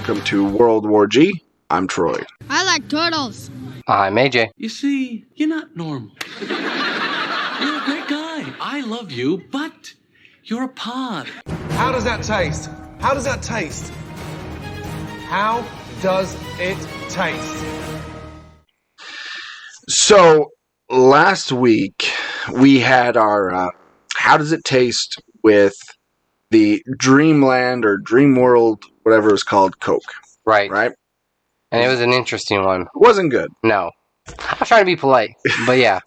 welcome to World War G. I'm Troy. I like turtles. I'm AJ. You see, you're not normal. You're a great guy. I love you, but you're a pod. How does that taste? How does that taste? How does it taste? So, last week, we had our How Does It Taste with the Dreamland or Dreamworld, whatever it's called, Coke. Right. Right? And it was an interesting one. It wasn't good. No. I was trying to be polite, but yeah.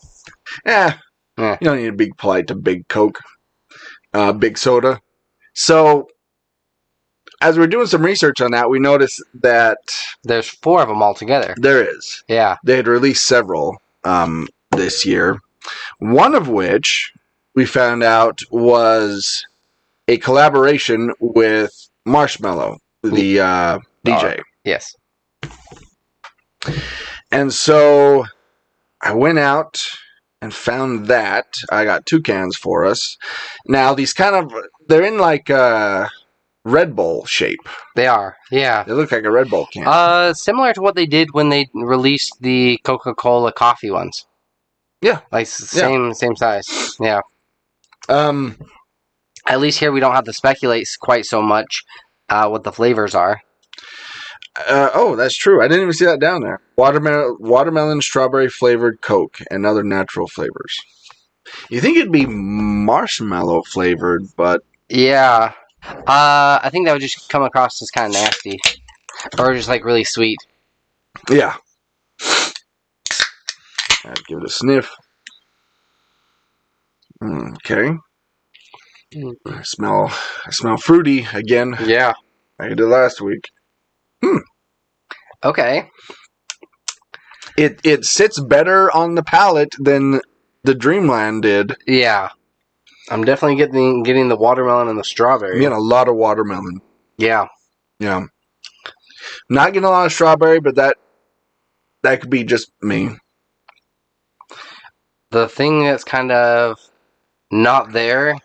Yeah. You don't need to be polite to big Coke. Big soda. So, as we're doing some research on that, we noticed that There's 4 of them altogether. there is. Yeah. They had released several this year. One of which we found out was a collaboration with Marshmello, the DJ. Yes. And so I went out and found that. I got 2 cans for us. Now, these they're in like Red Bull shape. They are. Yeah. They look like a Red Bull can. Similar to what they did when they released the Coca-Cola coffee ones. Yeah. Like same size. Yeah. At least here we don't have to speculate quite so much what the flavors are. Oh, that's true. I didn't even see that down there. Watermelon, strawberry flavored Coke, and other natural flavors. You think it'd be marshmallow flavored, but Yeah. I think that would just come across as kind of nasty. Or just like really sweet. yeah. I'd give it a sniff. Okay. I smell fruity again. Yeah. Like I did last week. Okay. It sits better on the palate than the Dreamland did. Yeah. I'm definitely getting the watermelon and the strawberry. I'm getting a lot of watermelon. Yeah. Yeah. Not getting a lot of strawberry, but that could be just me. The thing that's kind of not there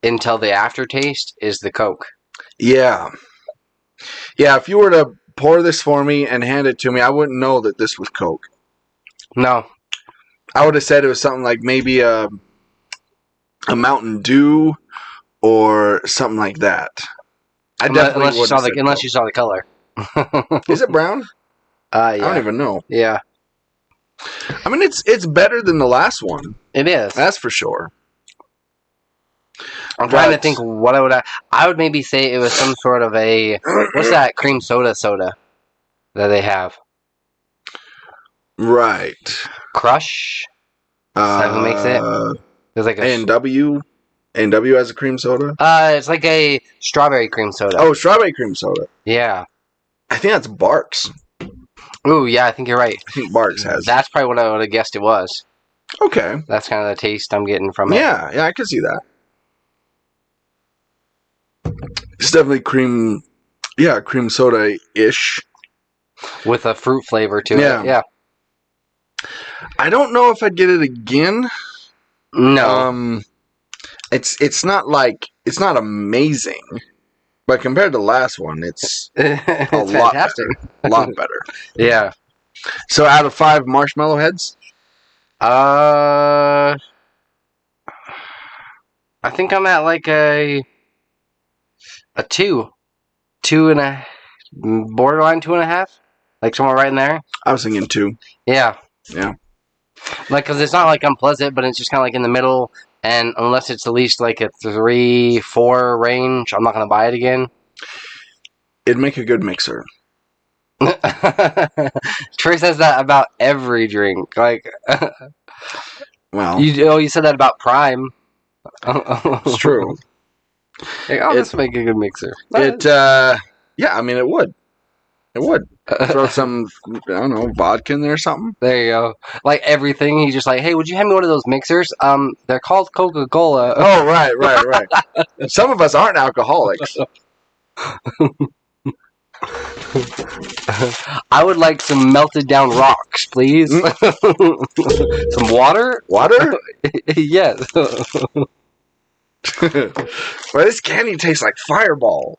until the aftertaste is the Coke. Yeah. Yeah, if you were to pour this for me and hand it to me, I wouldn't know that this was Coke. No. I would have said it was something like maybe a Mountain Dew or something like that. I definitely unless you saw the color. Is it brown? Yeah. I don't even know. Yeah. I mean, it's better than the last one. It is. That's for sure. I'm trying to think what I would maybe say it was some sort of a what's that cream soda that they have? Right. Crush? Is that who makes it? There's like A&W. A&W has a cream soda? It's like a strawberry cream soda. Oh, strawberry cream soda. Yeah. I think that's Barks. Ooh, yeah, I think you're right. I think Barks has. That's probably what I would have guessed it was. Okay. That's kind of the taste I'm getting from it. Yeah, I can see that. It's definitely cream soda-ish. With a fruit flavor to it. Yeah. I don't know if I'd get it again. No. It's not amazing, but compared to the last one, it's It's a lot fantastic. better. A lot better. Yeah. So out of 5 marshmallow heads? I think I'm at like a 2. 2.5, borderline 2.5. Like somewhere right in there. I was thinking 2. Yeah. Yeah. Like, because it's not like unpleasant, but it's just kind of like in the middle. And unless it's at least like a 3-4 range, I'm not going to buy it again. It'd make a good mixer. Troy says that about every drink. Like, Well, you said that about Prime. it's true. Like, this would make a good mixer. Yeah, I mean, it would. It would. Throw some, I don't know, vodka in there or something. There you go. Like everything, he's just like, hey, would you hand me one of those mixers? They're called Coca-Cola. Oh, right. Some of us aren't alcoholics. I would like some melted down rocks, please. Some water? Water? Yes. Well, this candy tastes like Fireball.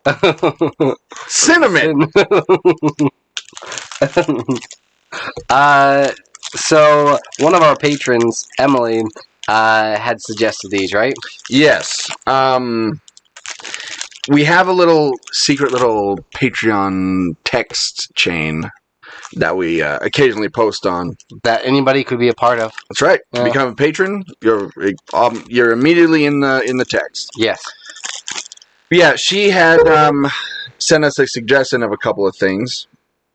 Cinnamon. So one of our patrons, Emily, had suggested these, right? Yes. We have a little secret little Patreon text chain that we occasionally post on. That anybody could be a part of. That's right. Yeah. Become a patron. You're immediately in the text. Yes. Yeah, she had sent us a suggestion of a couple of things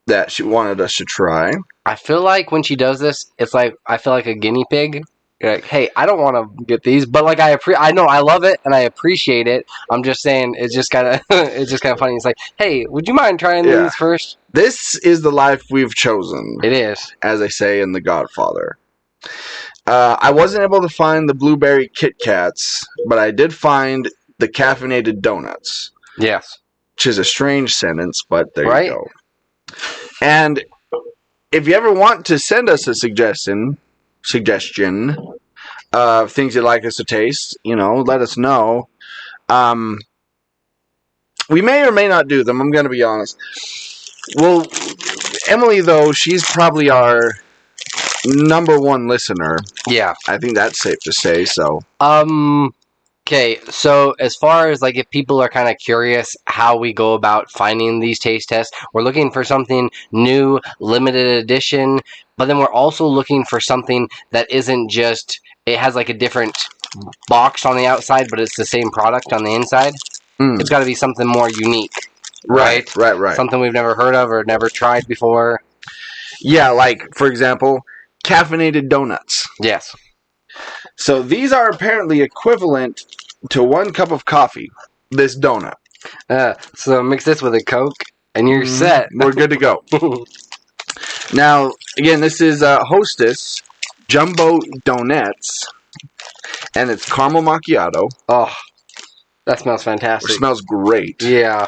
that she wanted us to try. I feel like when she does this, it's like I feel like a guinea pig. You're like, hey, I don't want to get these, but like I know I love it and I appreciate it. I'm just saying it's just kind of funny. It's like, hey, would you mind trying these first? This is the life we've chosen. It is, as they say in The Godfather. I wasn't able to find the blueberry Kit Kats, but I did find the caffeinated donuts. Yes, which is a strange sentence, but there right? you go. And if you ever want to send us a suggestion of things you'd like us to taste, let us know. We may or may not do them. I'm going to be honest. Well, Emily, though, she's probably our number one listener. Yeah. I think that's safe to say, so. Okay, so as far as like if people are kind of curious how we go about finding these taste tests, we're looking for something new, limited edition, but then we're also looking for something that isn't just, it has like a different box on the outside, but it's the same product on the inside. It's got to be something more unique. Right. Something we've never heard of or never tried before. Yeah, like, for example, caffeinated donuts. Yes. So these are apparently equivalent to 1 cup of coffee, this donut. So mix this with a Coke, and you're set. We're good to go. Now, again, this is Hostess Jumbo Donettes, and it's caramel macchiato. Oh, that smells fantastic. It smells great. Yeah.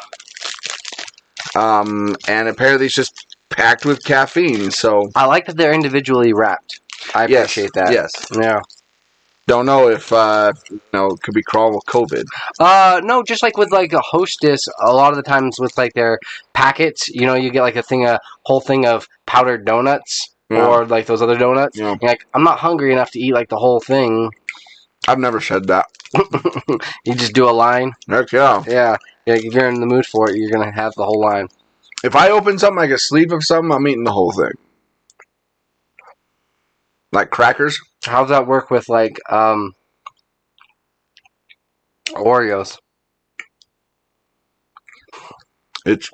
And apparently it's just packed with caffeine, so... I like that they're individually wrapped. I appreciate that. Yes. Yeah. Don't know if, it could be crawling with COVID. No, just like with like a Hostess, a lot of the times with like their packets, you get like a whole thing of powdered donuts or like those other donuts. Yeah. You're like, I'm not hungry enough to eat like the whole thing. I've never said that. You just do a line. Heck yeah. Yeah. If you're in the mood for it, you're going to have the whole line. If I open something like a sleeve of something, I'm eating the whole thing. Like crackers? How does that work with like Oreos? It's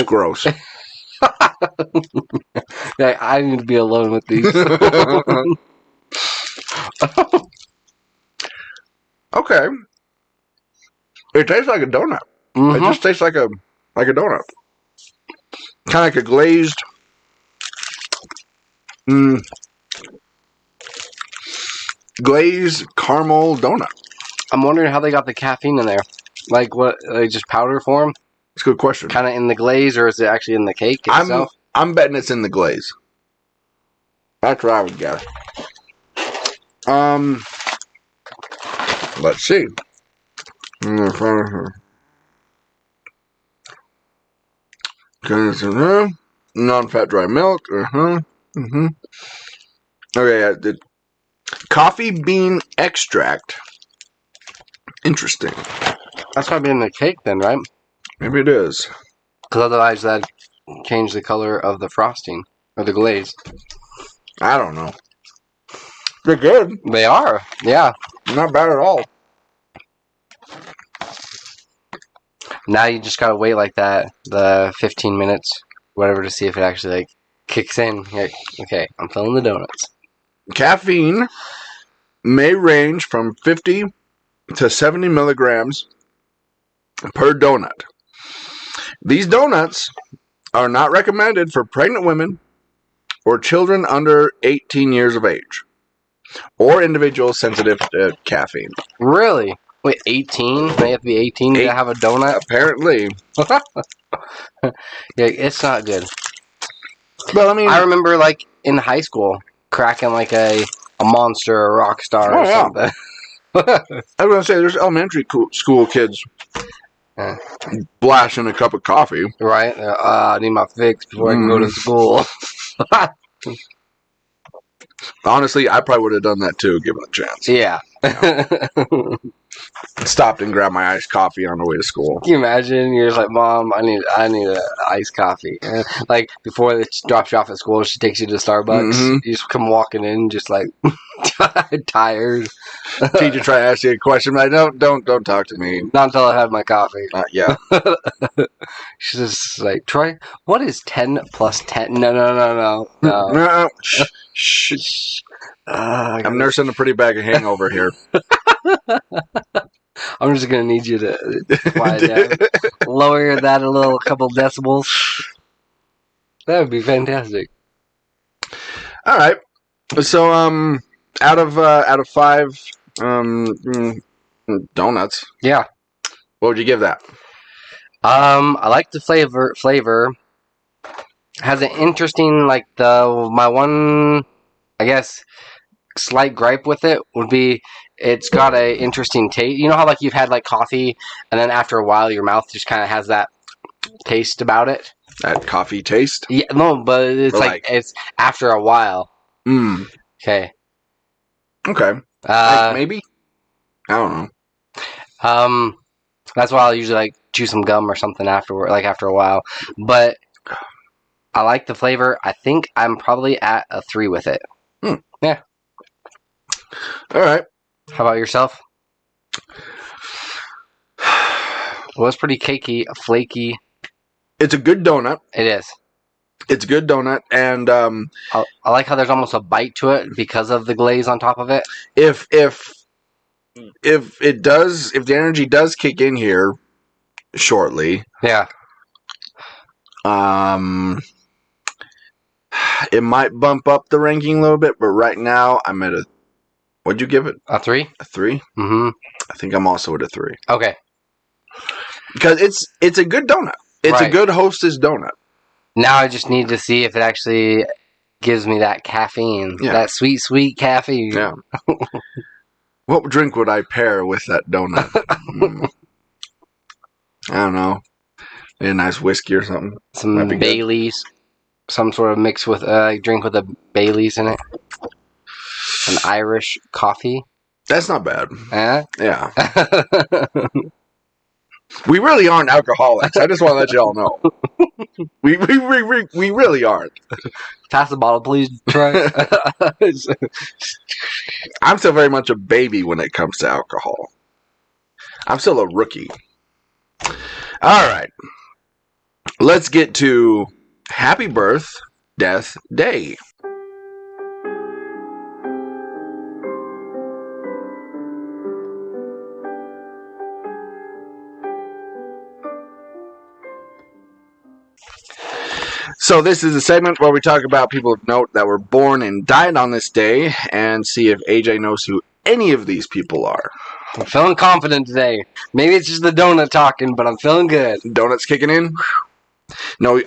gross. Yeah, I need to be alone with these. Okay. It tastes like a donut. It just tastes like a donut. Kind of like a glazed. Glazed caramel donut. I'm wondering how they got the caffeine in there. Like what? Like just powder form? That's a good question. Kind of in the glaze, or is it actually in the cake itself? I'm betting it's in the glaze. That's what I would guess. Let's see. Non-fat dry milk. Okay, the coffee bean extract. Interesting. That's probably in the cake then, right? Maybe it is. Because otherwise that'd change the color of the frosting or the glaze. I don't know. They're good. They are, yeah. Not bad at all. Now you just gotta wait like that, the 15 minutes, whatever, to see if it actually like kicks in. You're like, okay, I'm filling the donuts. Caffeine may range from 50 to 70 milligrams per donut. These donuts are not recommended for pregnant women or children under 18 years of age or individuals sensitive to caffeine. Really? Wait, 18? They have to be 18 to have a donut? Apparently. Yeah, it's not good. But I mean, I remember like in high school cracking like a Monster or a Rockstar or something. I was gonna say there's elementary school kids Yeah. blasting a cup of coffee. Right? I need my fix before I can go to school. Honestly, I probably would have done that too, given the chance. Yeah. Stopped and grabbed my iced coffee on the way to school. Can you imagine? You're just like, Mom, I need an iced coffee. And like before they drops you off at school, she takes you to Starbucks. Mhm. You just come walking in, just like tired. Teacher try to ask you a question, but don't talk to me. Not until I have my coffee. Yeah. She's just like, Troy, what is 10 plus 10? No. No. Shh. I'm nursing a pretty bad hangover here. I'm just gonna need you to quiet down. Lower that a couple decibels. That would be fantastic. All right. So out of 5 donuts, Yeah. what would you give that? I like the flavor. Has an interesting, like, my one, I guess, slight gripe with it would be it's got a interesting taste. You know how, like, you've had, like, coffee, and then after a while your mouth just kind of has that taste about it? That coffee taste? Yeah, no, but it's like it's after a while. Okay. Okay. Like maybe? I don't know. That's why I'll usually, like, chew some gum or something afterward, like, after a while. But I like the flavor. I think I'm probably at a 3 with it. Yeah. All right. How about yourself? Well, it's pretty cakey, flaky. It's a good donut. It is. It's a good donut, and I like how there's almost a bite to it because of the glaze on top of it. if the energy does kick in here shortly, Yeah. it might bump up the ranking a little bit, but right now I'm at what'd you give it? A 3? A 3? Mm-hmm. I think I'm also at a 3. Okay. Because it's a good donut. It's a good Hostess donut. Now I just need to see if it actually gives me that caffeine. Yeah. That sweet caffeine. Yeah. What drink would I pair with that donut? I don't know. Maybe a nice whiskey or something. Some Baileys. Some sort of mix with drink with a Baileys in it. An Irish coffee. That's not bad. Yeah. Yeah. We really aren't alcoholics. I just want to let you all know. We really aren't. Pass the bottle, please, Troy. I'm still very much a baby when it comes to alcohol. I'm still a rookie. All right. Let's get to Happy Birth, Death Day. So this is a segment where we talk about people of note that were born and died on this day and see if AJ knows who any of these people are. I'm feeling confident today. Maybe it's just the donut talking, but I'm feeling good. Donuts kicking in? No,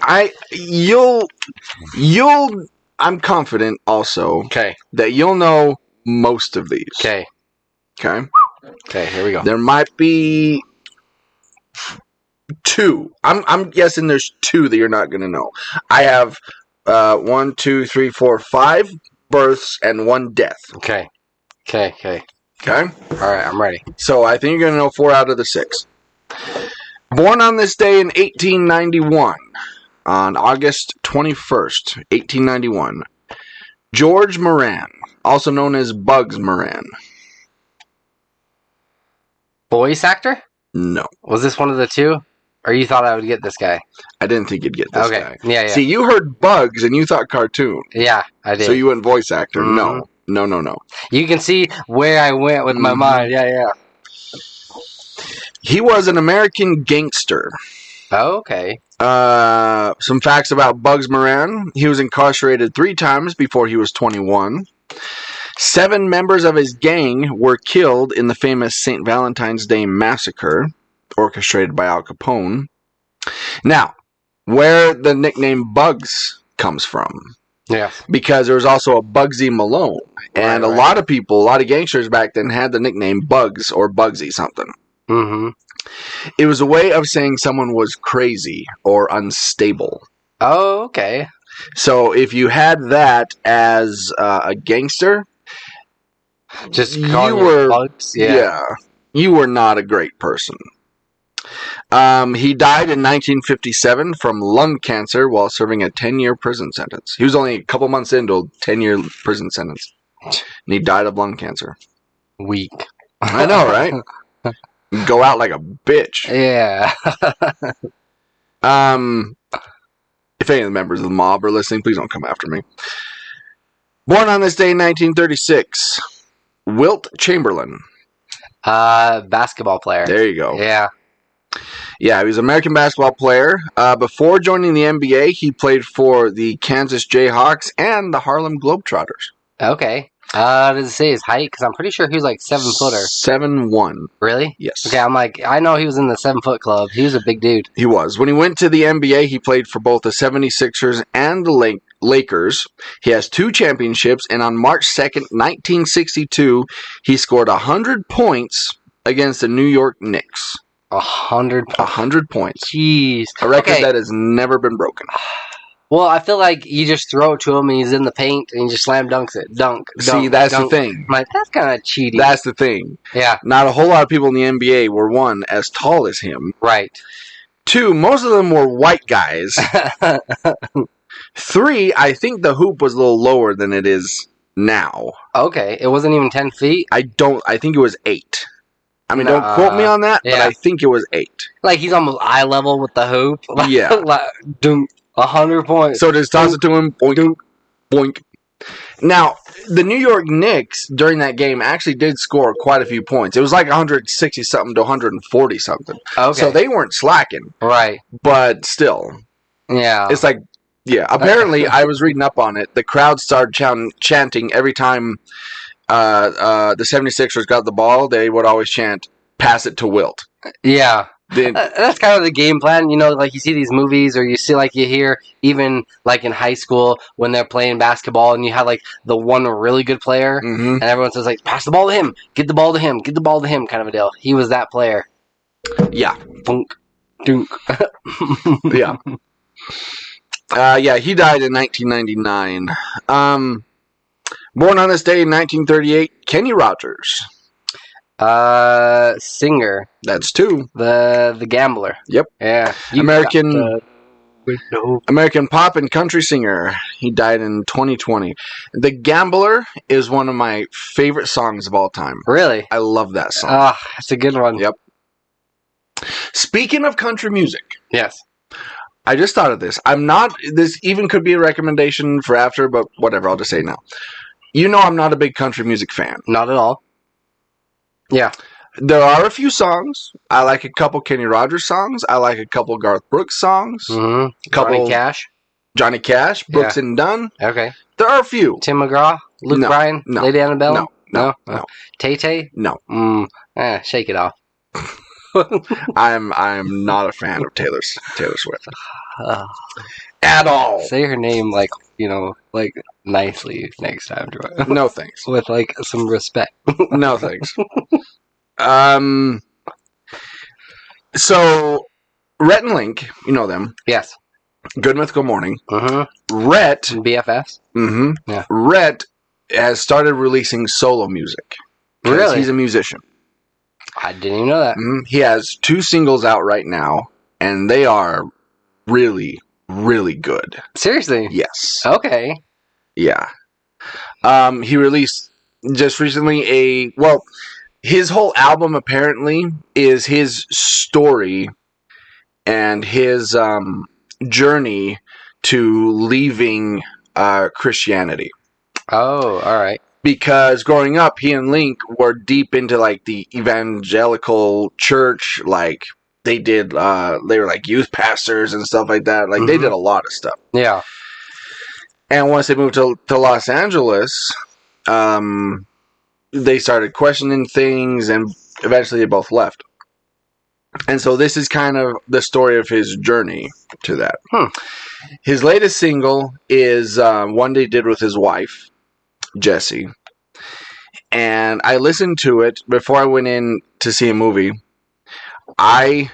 I'm confident also that you'll know most of these. Okay. Okay, here we go. There might be 2. I'm guessing there's 2 that you're not going to know. I have 1, 2, 3, 4, 5 births and 1 death. Okay. Okay? All right, I'm ready. So I think you're going to know 4 out of the 6. Born on this day in 1891, on August 21st, 1891, George Moran, also known as Bugs Moran. Voice actor? No. Was this one of the 2? Or you thought I would get this guy? I didn't think you'd get this guy. Yeah. See, you heard Bugs and you thought cartoon. Yeah, I did. So you went voice actor. Mm-hmm. No. You can see where I went with my mind. Yeah. He was an American gangster. Oh, okay. Some facts about Bugs Moran. He was incarcerated 3 times before he was 21. 7 members of his gang were killed in the famous St. Valentine's Day Massacre, orchestrated by Al Capone. Now, where the nickname Bugs comes from. Yeah. because there was also a Bugsy Malone. And a lot of people, a lot of gangsters back then had the nickname Bugs or Bugsy something. Mm-hmm. It was a way of saying someone was crazy or unstable. Oh, okay. So if you had that as a gangster, Just you calling were it Bugs. Yeah. you were not a great person. He died in 1957 from lung cancer while serving a 10-year prison sentence. He was only a couple months into a 10-year prison sentence, and he died of lung cancer. Weak. I know, right? Go out like a bitch. Yeah. If any of the members of the mob are listening, please don't come after me. Born on this day in 1936, Wilt Chamberlain. Basketball player. There you go. Yeah. Yeah, he was an American basketball player. Before joining the NBA, he played for the Kansas Jayhawks and the Harlem Globetrotters. Okay. Does it say his height? Because I'm pretty sure he was like 7-footer. 7'1". Really? Yes. Okay, I'm like, I know he was in the 7-foot club. He was a big dude. He was. When he went to the NBA, he played for both the 76ers and the Lakers. He has 2 championships, and on March 2nd, 1962, he scored 100 points against the New York Knicks. 100 points. 100 points. Jeez. A record Okay. that has never been broken. Well, I feel like you just throw it to him and he's in the paint and he just slam dunks it. Dunk. See, that's dunk. the thing. I'm like, that's kind of cheating. That's the thing. Yeah. Not a whole lot of people in the NBA were, 1, as tall as him. Right. 2, most of them were white guys. 3, I think the hoop was a little lower than it is now. Okay. It wasn't even 10 feet? I think it was 8. I mean, don't quote me on that, but yeah. I think it was 8. Like, he's almost eye level with the hoop. Yeah. Like, dunk. 100 points. So just toss it to him. Boink. Boink. Now, the New York Knicks, during that game, actually did score quite a few points. It was like 160-something to 140-something. Okay. So they weren't slacking. Right. But still. Yeah. It's like, yeah. Apparently, I was reading up on it. The crowd started chanting every time the 76ers got the ball. They would always chant, pass it to Wilt. Yeah. Then, that's kind of the game plan, you know, like you see these movies or you see, like you hear even like in high school when they're playing basketball and you have like the one really good player and everyone says like, pass the ball to him, get the ball to him, get the ball to him kind of a deal. He was that player. Yeah. Dunk. Dunk. Yeah. Yeah, he died in 1999. Born on this day in 1938, Kenny Rogers. Singer. That's 2. The gambler. Yep. Yeah. American pop and country singer. He died in 2020. The Gambler is one of my favorite songs of all time. Really? I love that song. That's a good one. Yep. Speaking of country music. Yes. I just thought of this. This even could be a recommendation for after, but whatever, I'll just say it now. You know I'm not a big country music fan. Not at all. Yeah. There are a few songs. I like a couple Kenny Rogers songs. I like a couple Garth Brooks songs. Mm-hmm. Couple Johnny Cash. Brooks and Dunn. Okay. There are a few. Tim McGraw, Luke Bryan, No. Lady Annabelle. No. Tay-Tay. No. Shake it off. I'm not a fan of Taylor Swift at all. Say her name like like nicely next time, Troy. No thanks. With like some respect. No thanks. So Rhett and Link, you know them. Yes. Good Mythical Morning. Mm-hmm. Rhett. BFS. Mm-hmm. Yeah. Rhett has started releasing solo music. Really? He's a musician. I didn't even know that. He has 2 singles out right now, and they are really, really good. Seriously? Yes. Okay. Yeah. He released just recently his whole album apparently is his story and his journey to leaving Christianity. Oh, all right. Because growing up, he and Link were deep into like the evangelical church. Like they did, they were like youth pastors and stuff like that. Like they did a lot of stuff. Yeah. And once they moved to Los Angeles, they started questioning things, and eventually they both left. And so this is kind of the story of his journey to that. Hmm. His latest single is One Day Did with his wife, Jessie. And I listened to it before I went in to see a movie. I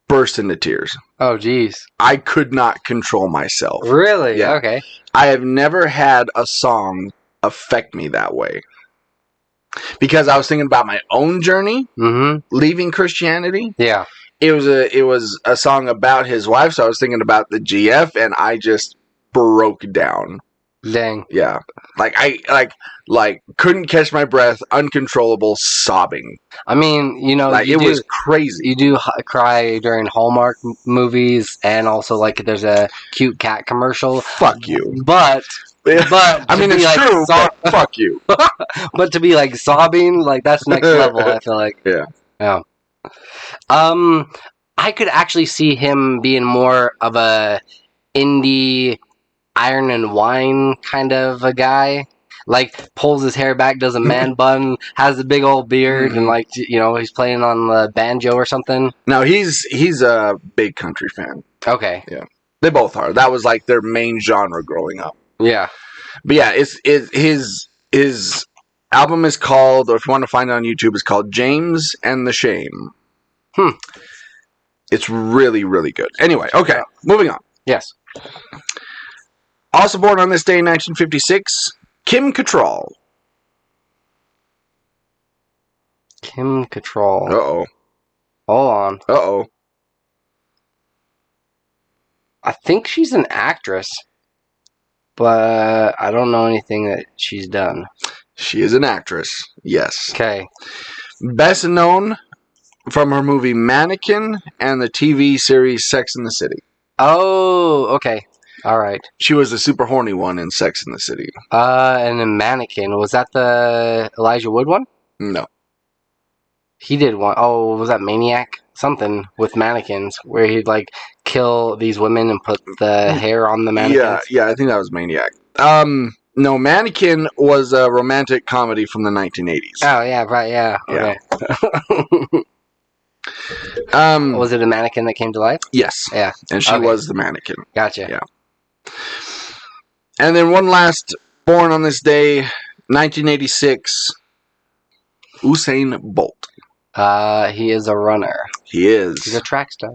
burst into tears. Oh, geez. I could not control myself. Really? Yeah. Okay. I have never had a song affect me that way. Because I was thinking about my own journey, leaving Christianity. Yeah. It was a song about his wife, so I was thinking about the GF, and I just broke down. Dang. Yeah, I couldn't catch my breath, uncontrollable sobbing. I mean, It was crazy. You do cry during Hallmark movies, and also like there's a cute cat commercial. Fuck you. But I mean, it's true. But fuck you. But to be like sobbing, like that's next level. I feel like. Yeah. I could actually see him being more of a indie Iron and Wine kind of a guy. Like pulls his hair back, does a man bun, has a big old beard, and he's playing on the banjo or something. No, he's a big country fan. Okay. Yeah, they both are. That was like their main genre growing up. Yeah. But yeah, his album is called, or if you want to find it on YouTube, it's called James and the Shame. It's really, really good. Anyway, okay, moving on. Yes. Also born on this day in 1956, Kim Cattrall. Kim Cattrall. Uh-oh. Hold on. Uh-oh. I think she's an actress, but I don't know anything that she's done. She is an actress, yes. Okay. Best known from her movie Mannequin and the TV series Sex and the City. Oh, okay. All right. She was the super horny one in Sex and the City. And then Mannequin. Was that the Elijah Wood one? No. He did one. Oh, was that Maniac? Something with mannequins where he'd like kill these women and put the hair on the mannequins. Yeah, I think that was Maniac. No, Mannequin was a romantic comedy from the 1980s. Oh, yeah, right, yeah. Okay. Was it a mannequin that came to life? Yes. Yeah. And she was the mannequin. Gotcha. Yeah. And then one last, born on this day, 1986, Usain Bolt. He is a runner. He is. He's a track star.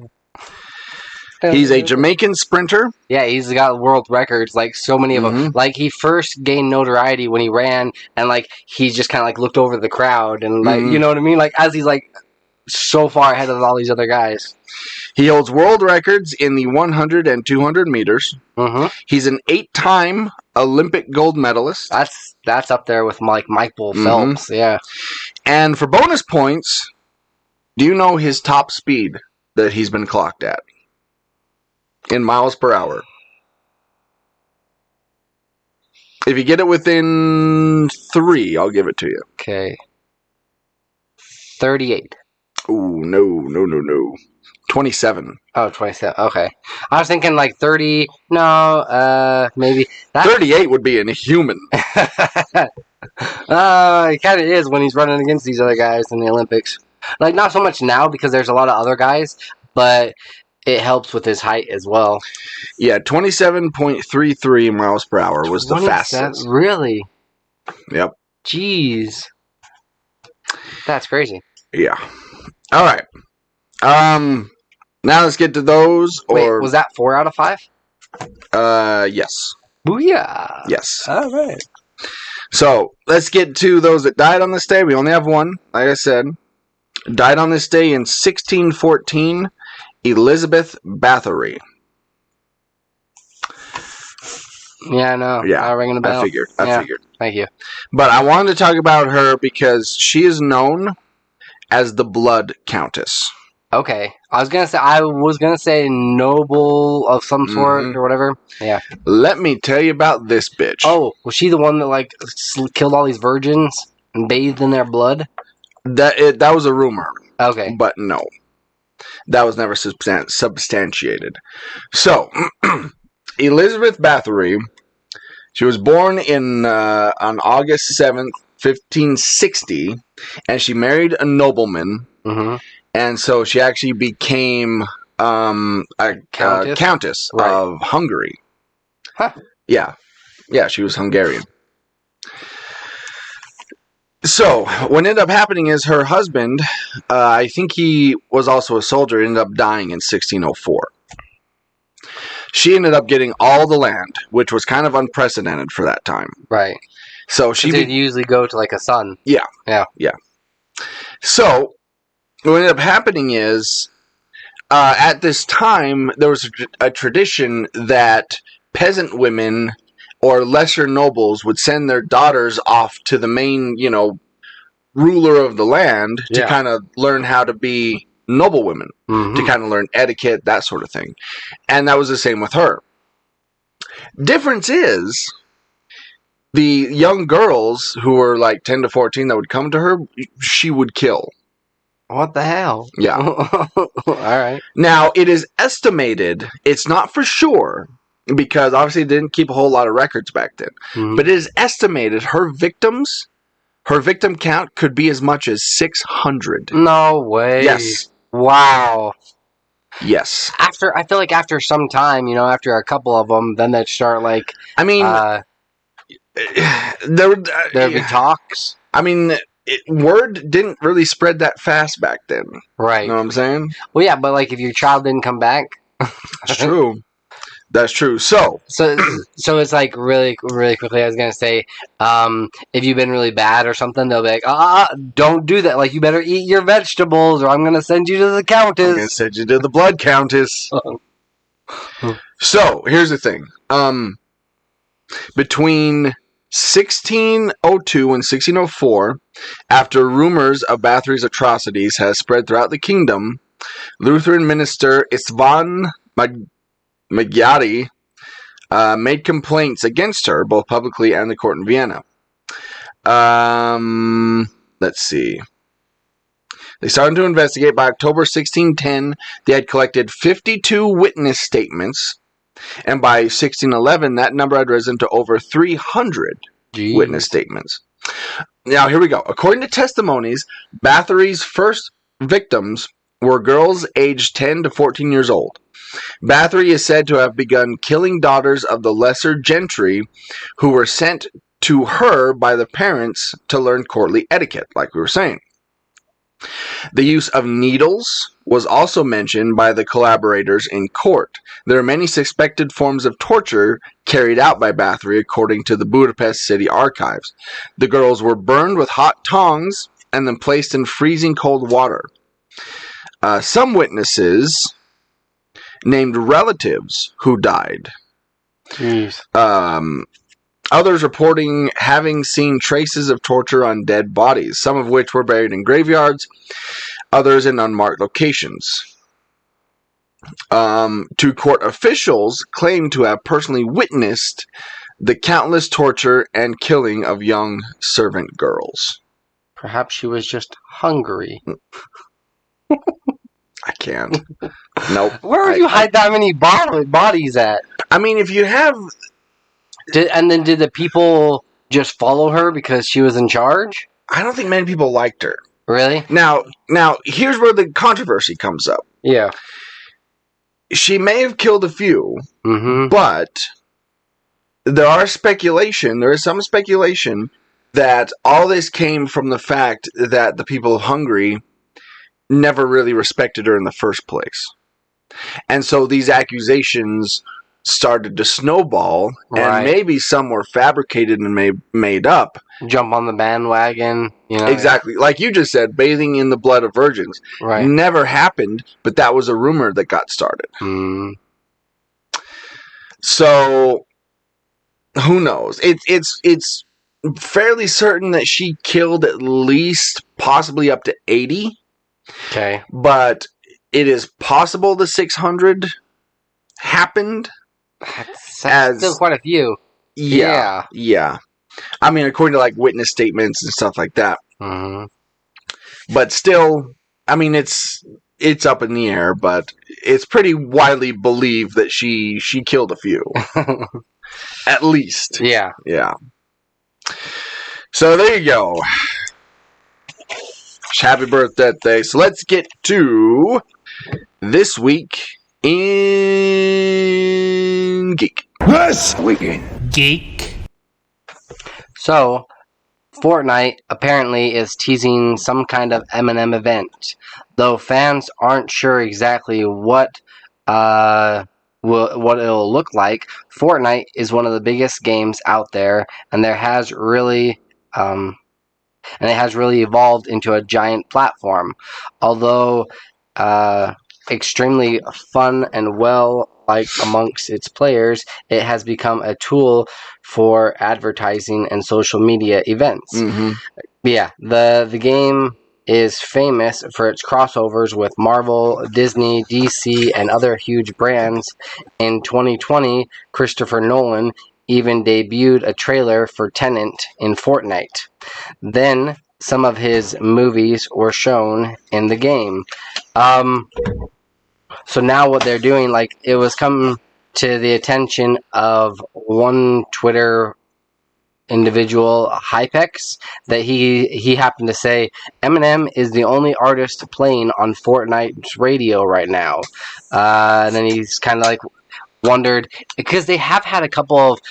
He's a Jamaican sprinter. Yeah, he's got world records, like so many of them. Like he first gained notoriety when he ran, and like he just kind of like looked over the crowd, and like you know what I mean. Like as he's like so far ahead of all these other guys. He holds world records in the 100 and 200 meters. He's an 8-time Olympic gold medalist. That's up there with like Michael Phelps. Yeah. And for bonus points, do you know his top speed that he's been clocked at? In miles per hour. If you get it within 3, I'll give it to you. Okay. 38. Ooh, no. 27. Oh, 27. Okay. I was thinking like 30. No, maybe. 38 would be inhuman. It kind of is when he's running against these other guys in the Olympics. Like, not so much now because there's a lot of other guys, but it helps with his height as well. Yeah, 27.33 miles per hour was the fastest. Really? Yep. Jeez. That's crazy. Yeah. All right. Now let's get to those. Wait, was that 4 out of 5? Yes. Booyah. Yes. All right. So let's get to those that died on this day. We only have one, like I said. Died on this day in 1614, Elizabeth Bathory. Yeah, I know. Yeah, ringing a bell. I figured. Thank you. But I wanted to talk about her because she is known as the Blood Countess. Okay. I was gonna say noble of some sort or whatever. Yeah. Let me tell you about this bitch. Oh, was she the one that like killed all these virgins and bathed in their blood? That was a rumor. Okay. But no. That was never substantiated. So, Elizabeth Bathory, she was born on August 7th, 1560, and she married a nobleman, and so she actually became a countess Right. of Hungary. Huh. Yeah, she was Hungarian. So what ended up happening is her husband, I think he was also a soldier, ended up dying in 1604. She ended up getting all the land, which was kind of unprecedented for that time. Right. So she did usually go to like a son. Yeah. So what ended up happening is, at this time, there was a tradition that peasant women or lesser nobles would send their daughters off to the main, ruler of the land to kind of learn how to be noble women, to kind of learn etiquette, that sort of thing. And that was the same with her. Difference is, the young girls who were like 10 to 14 that would come to her, she would kill. What the hell? Yeah. All right. Now, it is estimated, it's not for sure, because obviously it didn't keep a whole lot of records back then, but it is estimated her victim count could be as much as 600. No way. Yes. Wow. Yes. I feel like after some time, after a couple of them, then they'd start like. I mean, there'd be talks. I mean, word didn't really spread that fast back then. Right. You know what I'm saying? Well, yeah, but like if your child didn't come back. That's true. That's true. So it's like really, really quickly. I was gonna say, if you've been really bad or something, they'll be like, don't do that. Like you better eat your vegetables, or I'm gonna send you to the countess. I'm gonna send you to the blood countess. So here's the thing. Between 1602 and 1604, after rumors of Bathory's atrocities has spread throughout the kingdom, Lutheran minister Istvan Magyari made complaints against her, both publicly and the court in Vienna. Let's see. They started to investigate. By October 1610, they had collected 52 witness statements, and by 1611, that number had risen to over 300 witness statements. Now, here we go. According to testimonies, Bathory's first victims were girls aged 10 to 14 years old. Bathory is said to have begun killing daughters of the lesser gentry who were sent to her by the parents to learn courtly etiquette, like we were saying. The use of needles was also mentioned by the collaborators in court. There are many suspected forms of torture carried out by Bathory, according to the Budapest City Archives. The girls were burned with hot tongs and then placed in freezing cold water. Some witnesses named relatives who died. Jeez. Others reporting having seen traces of torture on dead bodies, some of which were buried in graveyards, others in unmarked locations. Two court officials claimed to have personally witnessed the countless torture and killing of young servant girls. Perhaps she was just hungry. I can't. Nope. Where would you hide that many bodies at? I mean, if you have... Did the people just follow her because she was in charge? I don't think many people liked her. Really? Now, here's where the controversy comes up. Yeah. She may have killed a few, mm-hmm. but there is some speculation that all this came from the fact that the people of Hungary never really respected her in the first place. And so these accusations started to snowball, and maybe some were fabricated and made up. Jump on the bandwagon, Exactly. Like you just said, bathing in the blood of virgins. Right. Never happened, but that was a rumor that got started. Mm. So, who knows? It's fairly certain that she killed at least possibly up to 80. Okay. But it is possible the 600 happened. That's still quite a few. Yeah. I mean, according to like witness statements and stuff like that. Mm-hmm. But still, I mean, it's up in the air, but it's pretty widely believed that she killed a few. At least. Yeah. Yeah. So there you go. Happy birthday. So let's get to this week in Geek. This weekend. Geek. So, Fortnite apparently is teasing some kind of Eminem event, though fans aren't sure exactly what it'll look like. Fortnite is one of the biggest games out there, and it has really evolved into a giant platform. Although extremely fun and well liked amongst its players, it has become a tool for advertising and social media events. Mm-hmm. Yeah, the game is famous for its crossovers with Marvel, Disney, DC, and other huge brands. In 2020, Christopher Nolan even debuted a trailer for Tenet in Fortnite. Then some of his movies were shown in the game. So now what they're doing, like, it was come to the attention of one Twitter individual, Hypex, that he happened to say Eminem is the only artist playing on Fortnite's radio right now. And then he's kind of like wondered, because they have had a couple of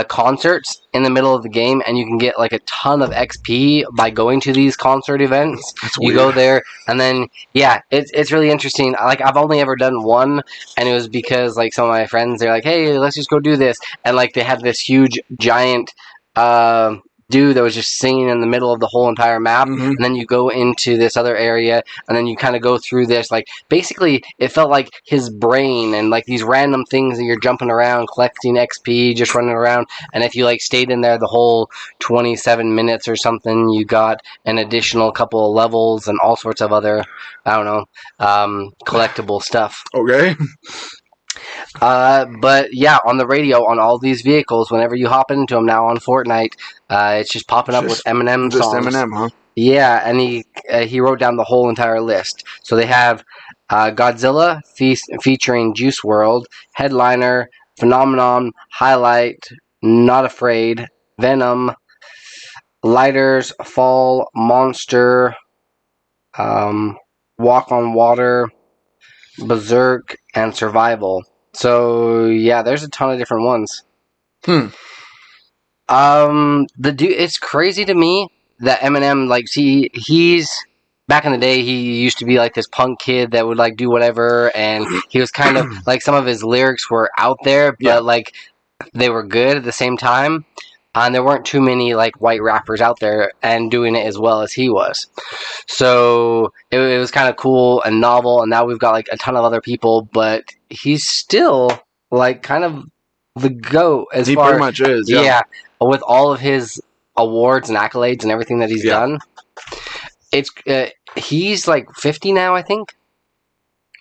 concerts in the middle of the game, and you can get like a ton of XP by going to these concert events. That's you weird. go there, and then it's really interesting. Like, I've only ever done one, and it was because like some of my friends, they're like, hey, let's just go do this, and like they had this huge giant dude that was just singing in the middle of the whole entire map. Mm-hmm. And then you go into this other area, and then you kind of go through this, like, basically it felt like his brain and like these random things that you're jumping around collecting XP, just running around. And if you like stayed in there the whole 27 minutes or something, you got an additional couple of levels and all sorts of other, I don't know, collectible stuff. Okay. But yeah, on the radio, on all these vehicles, whenever you hop into them now on Fortnite, it's just popping up with Eminem Just songs. Eminem, huh? Yeah, and he wrote down the whole entire list. So they have Godzilla featuring Juice WRLD, Headliner, Phenomenon, Highlight, Not Afraid, Venom, Lighters, Fall, Monster, Walk on Water, Berserk, and Survival. So yeah, there's a ton of different ones. The dude, it's crazy to me that Eminem, like, see, he's back in the day, he used to be like this punk kid that would like do whatever, and he was kind of like, some of his lyrics were out there, but like they were good at the same time. And there weren't too many like white rappers out there and doing it as well as he was. So it was kind of cool and novel. And now we've got like a ton of other people, but he's still like kind of the GOAT as He far pretty much is. yeah, with all of his awards and accolades and everything that he's done. It's he's like 50 now, I think.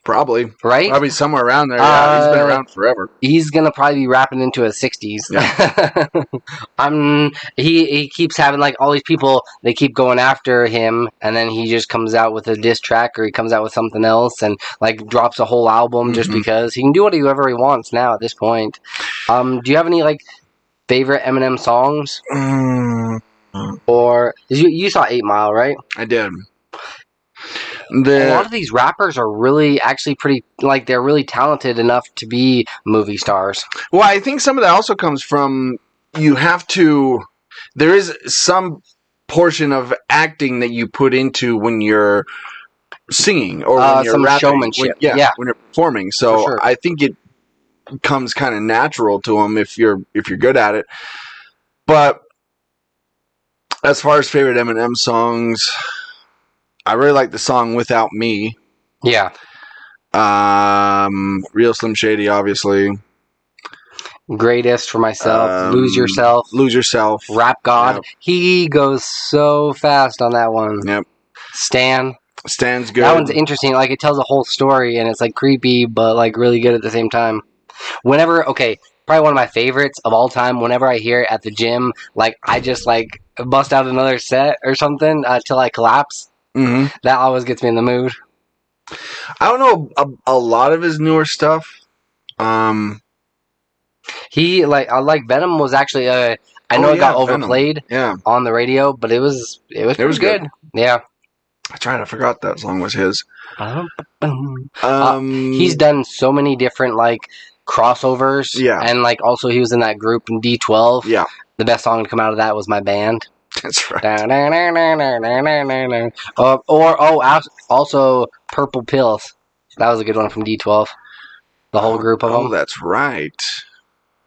Probably. Right? Probably somewhere around there. Yeah, he's been around forever. He's gonna probably be rapping into his 60s. Yeah. He keeps having like all these people. They keep going after him, and then he just comes out with a diss track, or he comes out with something else, and like drops a whole album just because he can do whatever he wants now at this point. Do you have any like favorite Eminem songs? Or you saw 8 Mile, right? I did. A lot of these rappers are really actually pretty, like, they're really talented enough to be movie stars. Well, I think some of that also comes from, there is some portion of acting that you put into when you're singing or when you're some rapping. showmanship. When you're performing. So For sure. I think it comes kind of natural to them if you're good at it. But as far as favorite Eminem songs, I really like the song Without Me. Yeah. Real Slim Shady, obviously. Greatest for myself. Lose Yourself. Lose Yourself. Rap God. Yep. He goes so fast on that one. Yep. Stan's good. That one's interesting. Like, it tells a whole story, and it's like creepy, but like really good at the same time. Probably one of my favorites of all time, whenever I hear it at the gym, like, I just like bust out another set or something till I collapse. Mm-hmm. That always gets me in the mood. I don't know a lot of his newer stuff. I like Venom was actually I know it got overplayed Venom. on the radio, but it was pretty good. Yeah. I forgot that song was his. Um, he's done so many different like crossovers. Yeah. And like also he was in that group in D12. Yeah. The best song to come out of that was My Band. That's right. Also Purple Pills. That was a good one from D12. The whole group of them. Oh, that's right.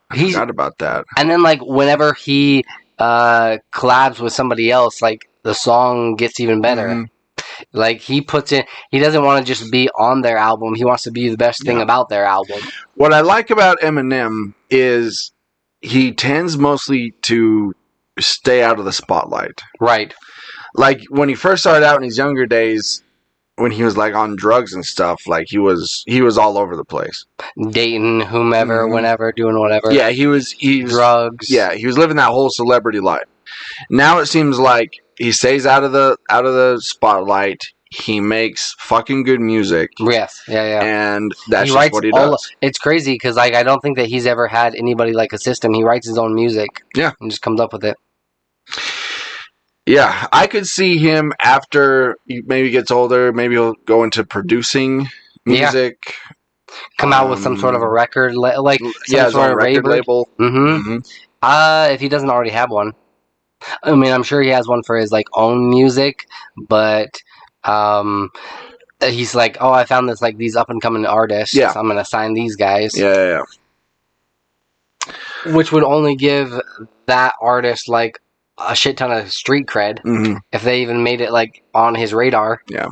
I forgot about that. And then like whenever he collabs with somebody else, like the song gets even better. Mm-hmm. Like he puts in, he doesn't want to just be on their album. He wants to be the best thing about their album. What I like about Eminem is he tends mostly to stay out of the spotlight. Right. Like when he first started out in his younger days, when he was like on drugs and stuff, like he was all over the place, dating whomever, whenever, doing whatever. Yeah, he was drugs. Yeah, he was living that whole celebrity life. Now it seems like he stays out of the spotlight. He makes fucking good music. Yes, yeah. And that's just what he does. It's crazy because like I don't think that he's ever had anybody like assist him. He writes his own music. Yeah, and just comes up with it. Yeah, I could see him after he maybe gets older. Maybe he'll go into producing music. Yeah. Come out with some sort of a record, like some sort of record label. If he doesn't already have one. I mean, I'm sure he has one for his like own music, but he's like, oh, I found this like these up and coming artists. Yeah, so I'm gonna sign these guys. Yeah. Which would only give that artist like a shit ton of street cred if they even made it like on his radar. Yeah,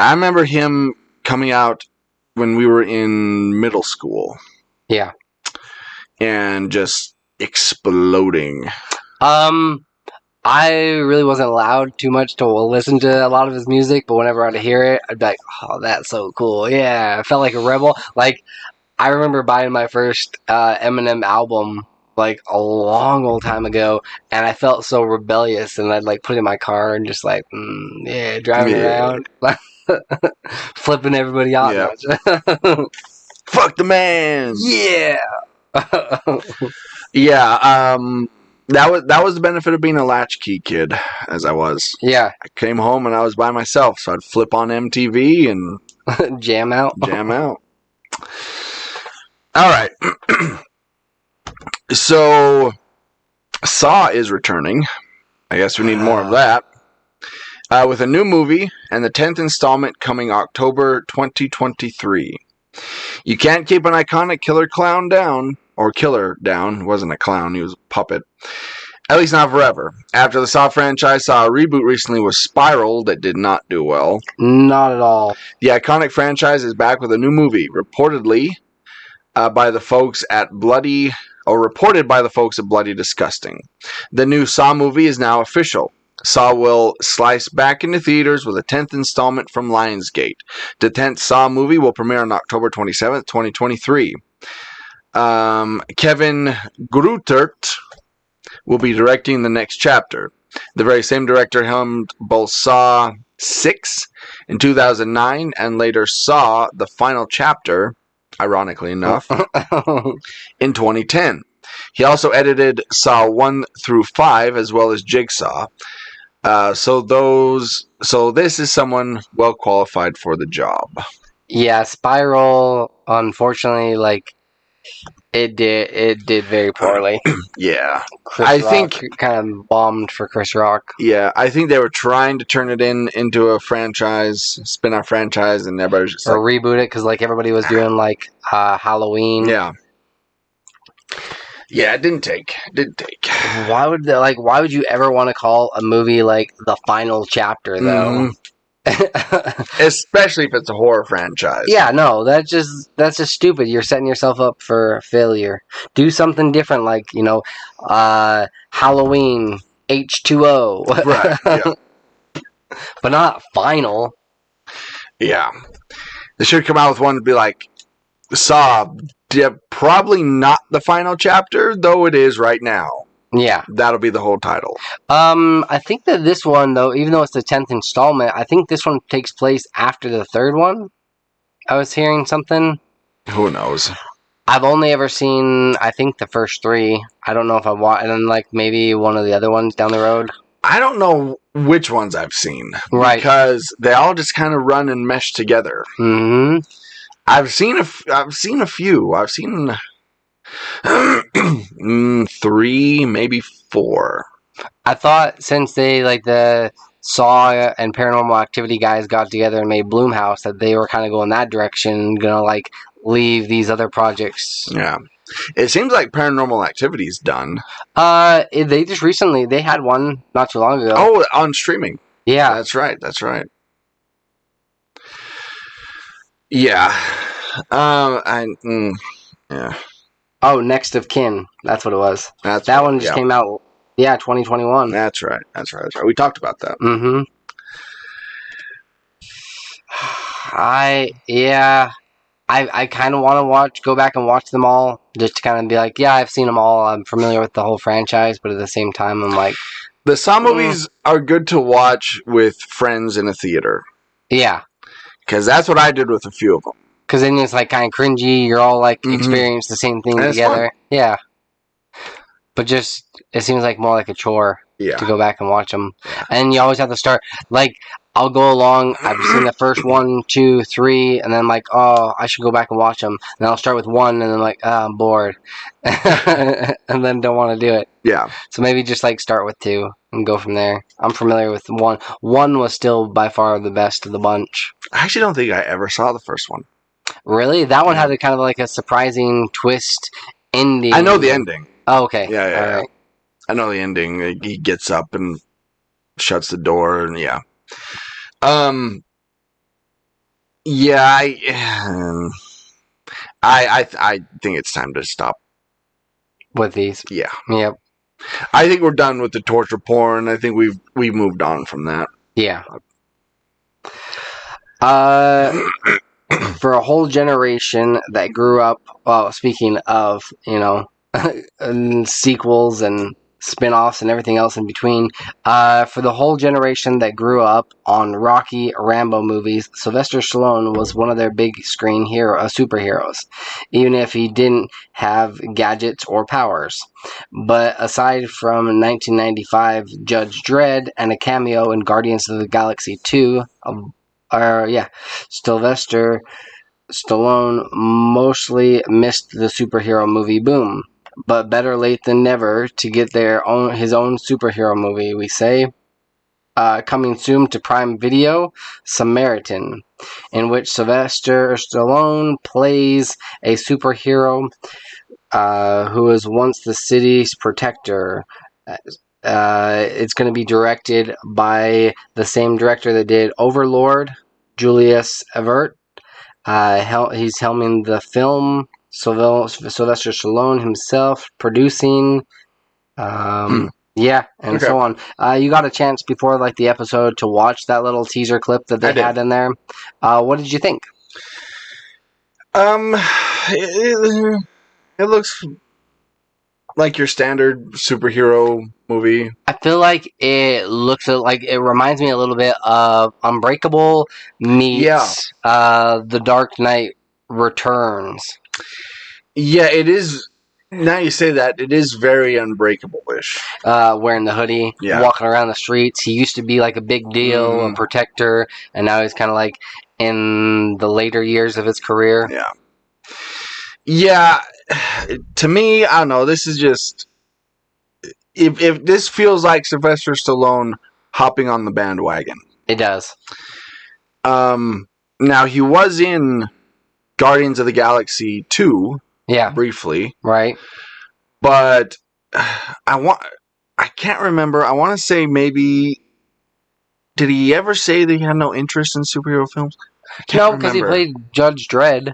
I remember him coming out when we were in middle school. Yeah, and just exploding. I really wasn't allowed too much to listen to a lot of his music, but whenever I'd hear it, I'd be like, oh, that's so cool. Yeah, I felt like a rebel. Like, I remember buying my first Eminem album like a long old time ago, and I felt so rebellious, and I'd like put it in my car and just like, driving around, flipping everybody off. Yeah. Fuck the man. Yeah. Yeah. That was the benefit of being a latchkey kid, as I was. Yeah. I came home and I was by myself, so I'd flip on MTV and jam out. All right. So, Saw is returning. I guess we need more of that. With a new movie and the 10th installment coming October 2023. You can't keep an iconic killer clown down, or killer down. He wasn't a clown, he was a puppet. At least not forever. After the Saw franchise saw a reboot recently with Spiral that did not do well. Not at all. The iconic franchise is back with a new movie, reported by the folks at Bloody Disgusting. The new Saw movie is now official. Saw will slice back into theaters with a 10th installment from Lionsgate. The 10th Saw movie will premiere on October 27th, 2023. Kevin Greutert will be directing the next chapter. The very same director helmed both Saw 6 in 2009 and later Saw the Final Chapter, ironically enough, in 2010. He also edited Saw 1 through 5 as well as Jigsaw. So this is someone well qualified for the job. Yeah, Spiral, unfortunately, like it did very poorly. Yeah, I think kind of bombed for Chris Rock. Yeah, I think they were trying to turn it into a franchise, spin-off franchise, and everybody was just or reboot it because like everybody was doing like Halloween. Yeah. Yeah, it didn't take. Why would you ever want to call a movie like The Final Chapter though? Especially if it's a horror franchise. Yeah, no, that's just stupid. You're setting yourself up for failure. Do something different, like Halloween H2O, right? Yeah. But not Final. Yeah, they should come out with one to be like Saw. Probably not the final chapter, though it is right now. Yeah. That'll be the whole title. I think that this one, though, even though it's the 10th installment, I think this one takes place after the third one. I was hearing something. Who knows? I've only ever seen, I think, the first three. I don't know if I've watched, and then, like, maybe one of the other ones down the road. I don't know which ones I've seen. Right. Because they all just kind of run and mesh together. Mm-hmm. I've seen a few. I've seen 3, maybe 4. I thought since they like the Saw and Paranormal Activity guys got together and made Bloomhouse that they were kind of going that direction, gonna like leave these other projects. Yeah. It seems like Paranormal Activity's done. They just recently they had one not too long ago. Oh, on streaming. Yeah, That's right. Yeah. Yeah. Oh, Next of Kin. That's what it was. That one just came out. Yeah, 2021. That's right. We talked about that. Mm-hmm. I kind of want to go back and watch them all, just to kind of be like, yeah, I've seen them all. I'm familiar with the whole franchise, but at the same time, I'm like, the Saw movies are good to watch with friends in a theater. Yeah, because that's what I did with a few of them. Because then it's like kind of cringy. You're all like experience the same thing together. Yeah, but just it seems like more like a chore. Yeah. To go back and watch them, and you always have to start like. I'll go along. I've seen the first 1, 2, 3, and then I'm like, oh, I should go back and watch them. And I'll start with 1, and then I'm like, I'm bored, and then don't want to do it. Yeah. So maybe just like start with 2 and go from there. I'm familiar with 1. 1 was still by far the best of the bunch. I actually don't think I ever saw the first one. Really? That one had a kind of like a surprising twist ending. I know the ending. Oh, okay. Yeah. All right. I know the ending. He gets up and shuts the door, and yeah. I think it's time to stop with these. Yeah. Yep. I think we're done with the torture porn. I think we've moved on from that. Yeah. For a whole generation that grew up. Well, speaking of, sequels and spin-offs and everything else in between, for the whole generation that grew up on Rocky, Rambo movies, Sylvester Stallone was one of their big screen superheroes, even if he didn't have gadgets or powers. But aside from 1995 Judge Dredd and a cameo in Guardians of the Galaxy 2, Sylvester Stallone mostly missed the superhero movie boom. But better late than never to get his own superhero movie, we say. Coming soon to Prime Video, Samaritan, in which Sylvester Stallone plays a superhero who was once the city's protector. It's going to be directed by the same director that did Overlord, Julius Evert. He's helming the film. Sylvester Stallone himself producing, and so on. You got a chance before the episode to watch that little teaser clip that they had in there. What did you think? It looks like your standard superhero movie. I feel like it reminds me a little bit of Unbreakable meets The Dark Knight Returns. Yeah, it is. Now you say that, it is very Unbreakable-ish. Wearing the hoodie, walking around the streets. He used to be like a big deal, a protector, and now he's kind of like in the later years of his career. Yeah. Yeah, to me, I don't know. This is just... If this feels like Sylvester Stallone hopping on the bandwagon. It does. Now, he was in Guardians of the Galaxy 2. Yeah. Briefly. Right. But I can't remember. I want to say maybe... Did he ever say that he had no interest in superhero films? No, because he played Judge Dredd.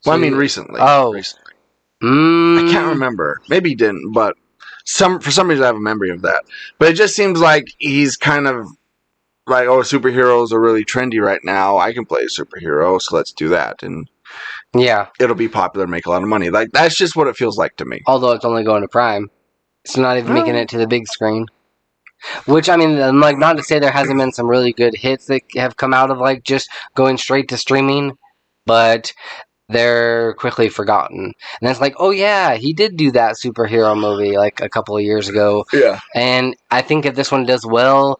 Well, I mean recently. Oh. Recently. I can't remember. Maybe he didn't, but for some reason I have a memory of that. But it just seems like he's kind of like, oh, superheroes are really trendy right now. I can play a superhero, so let's do that. And yeah, it'll be popular, make a lot of money. Like, that's just what it feels like to me. Although it's only going to Prime. It's not even making it to the big screen. Which, I mean, like, not to say there hasn't been some really good hits that have come out of, like, just going straight to streaming. But they're quickly forgotten. And it's like, oh yeah, he did do that superhero movie like a couple of years ago. Yeah. And I think if this one does well,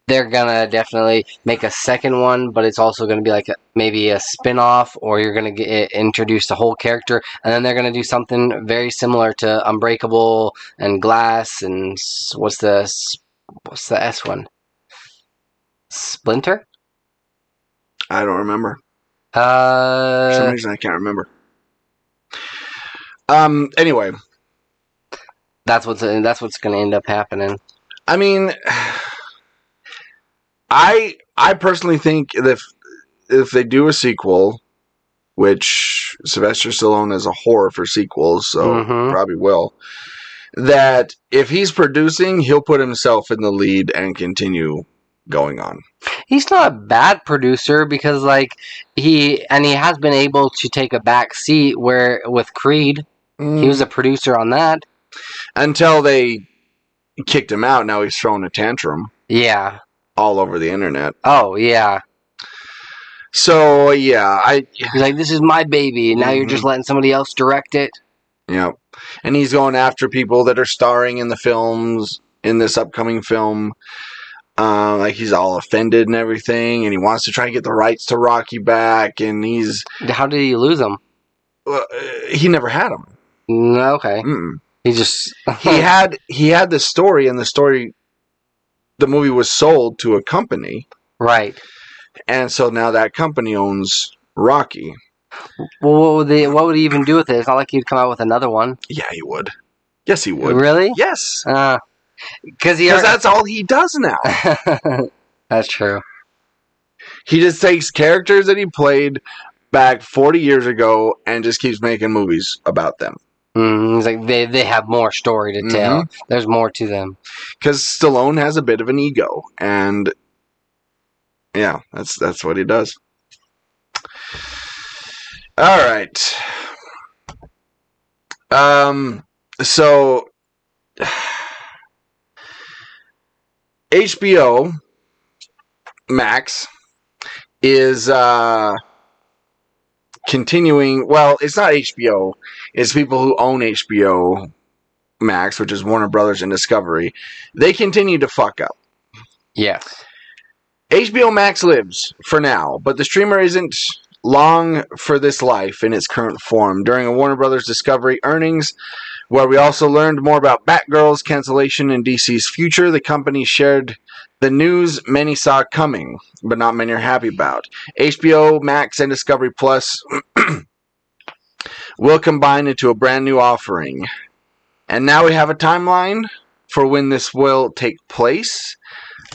they're gonna definitely make a second one, but it's also gonna be like maybe a spin-off, or you're gonna get introduced a whole character, and then they're gonna do something very similar to Unbreakable and Glass and what's the S one? Splinter? I don't remember. For some reason, I can't remember. Anyway, that's what's gonna end up happening. I mean, I personally think that if they do a sequel, which Sylvester Stallone is a whore for sequels, so probably will, that if he's producing, he'll put himself in the lead and continue going on. He's not a bad producer because like he has been able to take a back seat where with Creed, he was a producer on that. Until they kicked him out, now he's throwing a tantrum. Yeah. All over the internet. Oh, yeah. So, yeah, he's like, this is my baby, and now you're just letting somebody else direct it? Yep. And he's going after people that are starring in the films, in this upcoming film. Like, he's all offended and everything, and he wants to try and get the rights to Rocky back, and he's... How did he lose them? Well, he never had them. Okay. Mm-mm. He just... he had the story, and the movie was sold to a company. Right. And so now that company owns Rocky. Well, what would he even do with it? It's not like he'd come out with another one. Yeah, he would. Yes, he would. Really? Yes. Because that's all he does now. That's true. He just takes characters that he played back 40 years ago and just keeps making movies about them. It's like they have more story to tell. There's more to them. Because Stallone has a bit of an ego, and yeah, that's what he does. All right. So HBO Max is continuing. Well, it's not HBO. It's people who own HBO Max, which is Warner Brothers and Discovery. They continue to fuck up. Yes. HBO Max lives for now, but the streamer isn't long for this life in its current form. During a Warner Brothers Discovery earnings, where we also learned more about Batgirl's cancellation and DC's future, the company shared the news many saw coming, but not many are happy about. HBO Max and Discovery Plus will combine into a brand new offering. And now we have a timeline for when this will take place.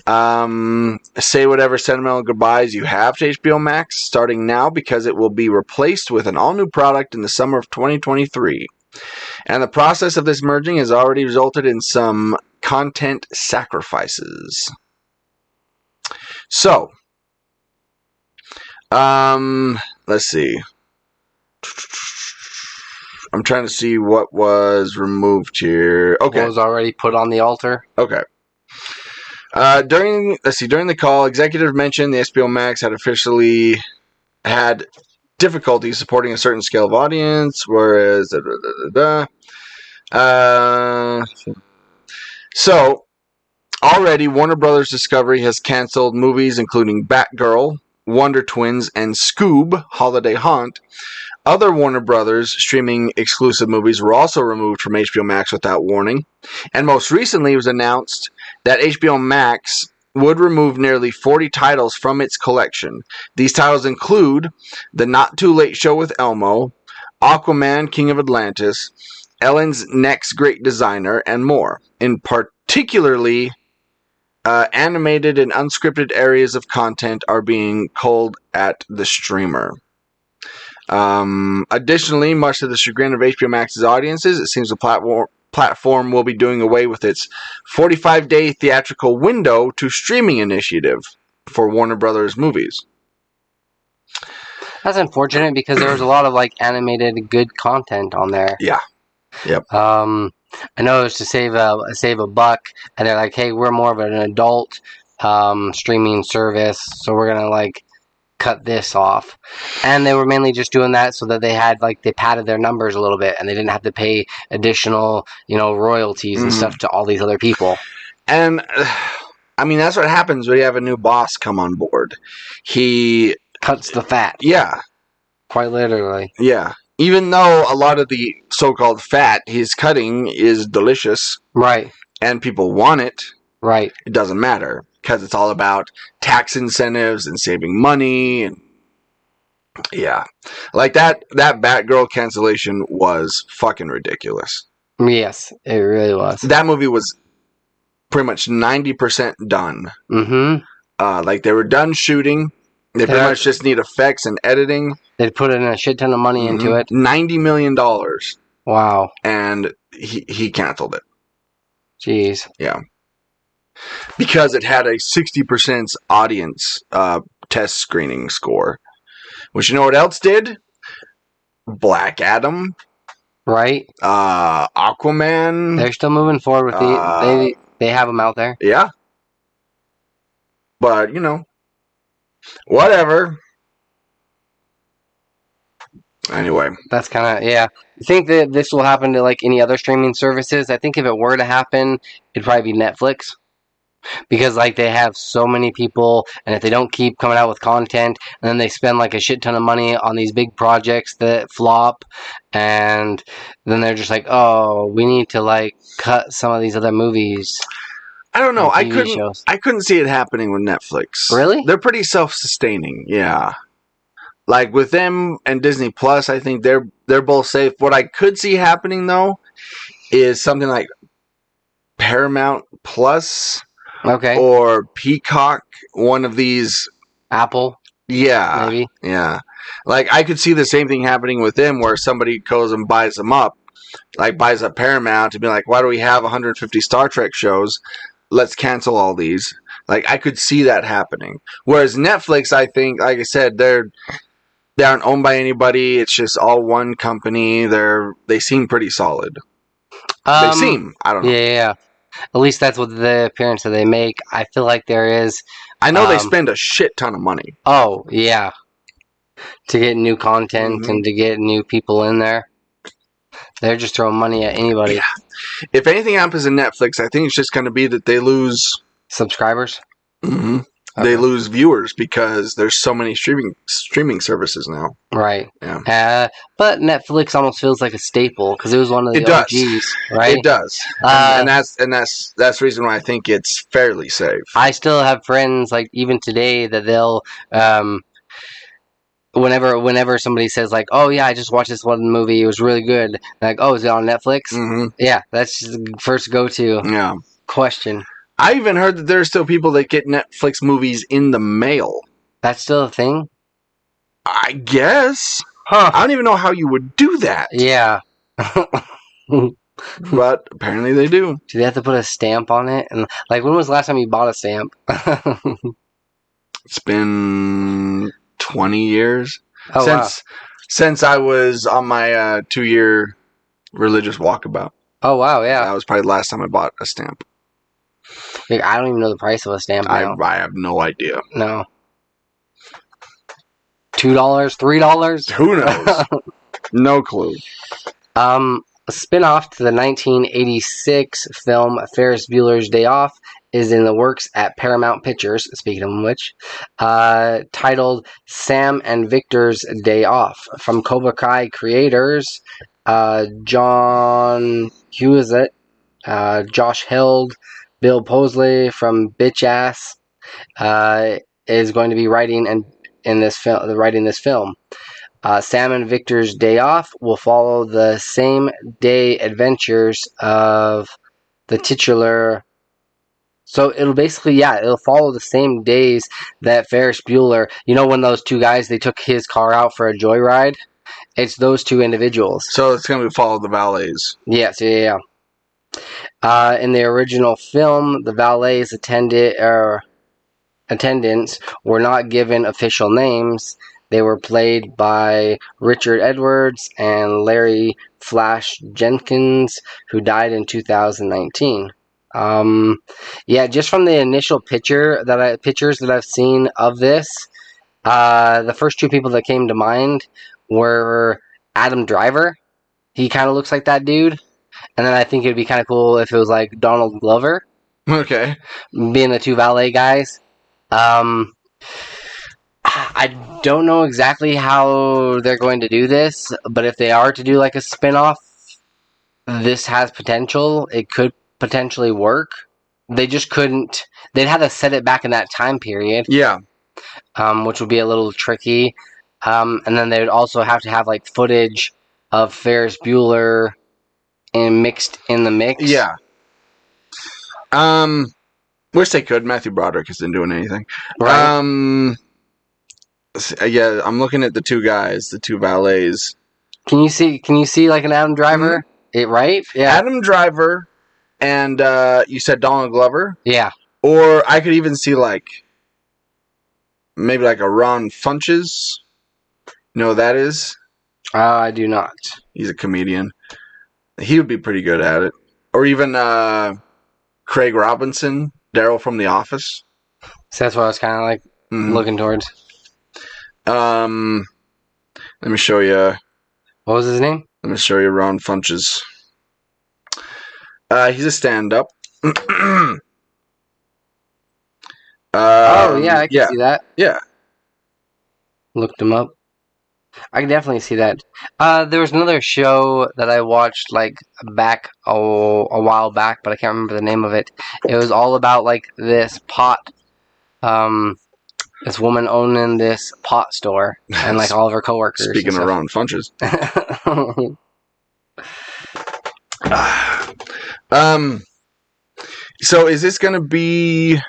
Say whatever sentimental goodbyes you have to HBO Max starting now, because it will be replaced with an all-new product in the summer of 2023. And the process of this merging has already resulted in some content sacrifices. So, let's see. I'm trying to see what was removed here. Okay. What was already put on the altar? Okay. During the call, executive mentioned the HBO Max had officially had difficulty supporting a certain scale of audience, whereas so already Warner Brothers Discovery has canceled movies including Batgirl, Wonder Twins, and Scoob: Holiday Haunt. Other Warner Brothers streaming exclusive movies were also removed from HBO Max without warning. And most recently it was announced that HBO Max would remove nearly 40 titles from its collection. These titles include The Not Too Late Show with Elmo, Aquaman, King of Atlantis, Ellen's Next Great Designer, and more. In particularly, animated and unscripted areas of content are being culled at the streamer. Additionally, much to the chagrin of HBO Max's audiences, it seems the platform will be doing away with its 45-day theatrical window to streaming initiative for Warner Brothers movies. That's unfortunate because there was a lot of like animated good content on there. Yeah. Yep. I know it was to save a buck, and they're like, hey, we're more of an adult streaming service, so we're gonna like cut this off. And they were mainly just doing that so that they had, like, they padded their numbers a little bit and they didn't have to pay additional, royalties and stuff to all these other people. And I mean, that's what happens when you have a new boss come on board. He cuts the fat. Yeah. Quite literally. Yeah. Even though a lot of the so-called fat he's cutting is delicious. Right. And people want it. Right. It doesn't matter because it's all about tax incentives and saving money. And yeah. Like that Batgirl cancellation was fucking ridiculous. Yes, it really was. That movie was pretty much 90% done. Mm-hmm. Like they were done shooting. They pretty much just need effects and editing. They put in a shit ton of money into it. $90 million. Wow. And he canceled it. Jeez. Yeah. Because it had a 60% audience test screening score. Which, you know what else did? Black Adam. Right. Aquaman. They're still moving forward with they have them out there. Yeah. But, whatever. Anyway. That's kind of, yeah. I think that this will happen to, like, any other streaming services. I think if it were to happen, it'd probably be Netflix. Because, like, they have so many people, and if they don't keep coming out with content, and then they spend, like, a shit ton of money on these big projects that flop, and then they're just like, oh, we need to, like, cut some of these other movies. I don't know. I couldn't see it happening with Netflix. Really? They're pretty self-sustaining. Yeah. Like with them and Disney Plus, I think they're both safe. What I could see happening though is something like Paramount Plus, okay, or Peacock. One of these. Apple. Yeah. Maybe. Yeah. Like I could see the same thing happening with them, where somebody goes and buys them up, like buys up Paramount to be like, why do we have 150 Star Trek shows? Let's cancel all these. Like I could see that happening. Whereas Netflix, I think, like I said, they aren't owned by anybody. It's just all one company. They seem pretty solid. They seem. I don't know. Yeah. At least that's what the appearance that they make. I feel like there is. I know they spend a shit ton of money. Oh yeah. To get new content and to get new people in there. They're just throwing money at anybody. Yeah. If anything happens in Netflix, I think it's just going to be that they lose subscribers. Mm-hmm. Okay. They lose viewers because there's so many streaming services now. Right. Yeah. But Netflix almost feels like a staple because it was one of the OGs, right? It does. And that's the reason why I think it's fairly safe. I still have friends, like even today, that they'll whenever somebody says like, oh yeah, I just watched this one movie, it was really good. Like, oh, is it on Netflix? Mm-hmm. Yeah, that's the first go-to question. I even heard that there's still people that get Netflix movies in the mail. That's still a thing? I guess. Huh. I don't even know how you would do that. Yeah. But apparently they do. Do they have to put a stamp on it? And like, when was the last time you bought a stamp? It's been 20 years. Oh, since I was on my 2-year religious walkabout. Oh, wow, yeah. That was probably the last time I bought a stamp. Like, I don't even know the price of a stamp now. I have no idea. No. $2? $3? Who knows? No clue. A spin-off to the 1986 film Ferris Bueller's Day Off is in the works at Paramount Pictures, speaking of which, titled Sam and Victor's Day Off, from Cobra Kai creators John Husett, Josh Held, Bill Posley from Bitch Ass is going to be writing this film. Sam and Victor's Day Off will follow the same day adventures of the titular. So it'll follow the same days that Ferris Bueller, when those two guys, they took his car out for a joyride? It's those two individuals. So it's going to follow the valets. Yes, yeah. In the original film, the valets attendants were not given official names. They were played by Richard Edwards and Larry Flash Jenkins, who died in 2019. Just from the initial pictures that I've seen of this, The first two people that came to mind were Adam Driver. He kind of looks like that dude. And then I think it'd be kind of cool if it was like Donald Glover Okay. being the two valet guys. I don't know exactly how they're going to do this, but if they are to do like a spin-off, this has potential. It could potentially work. They just couldn't. They'd have to set it back in that time period, Yeah. which would be a little tricky. And then they would also have to have like footage of Ferris Bueller and mixed in the mix. Yeah. Wish they could. Matthew Broderick isn't doing anything. Right. Yeah, I'm looking at the two guys, the two valets. Can you see like an Adam Driver? Mm-hmm. Right? Yeah. Adam Driver and you said Donald Glover? Yeah. Or I could even see like maybe like a Ron Funches. You know who that is? I do not. He's a comedian. He would be pretty good at it. Or even Craig Robinson, Daryl from The Office. So that's what I was kind of like looking towards. Let me show you. What was his name? Let me show you Ron Funches. He's a stand-up. Oh yeah, I can see that. Yeah. Looked him up. I can definitely see that. There was another show that I watched like back a while back, but I can't remember the name of it. It was all about like this pot. This woman owning this pot store and like all of her coworkers. Speaking of Ron Funches. So is this going to be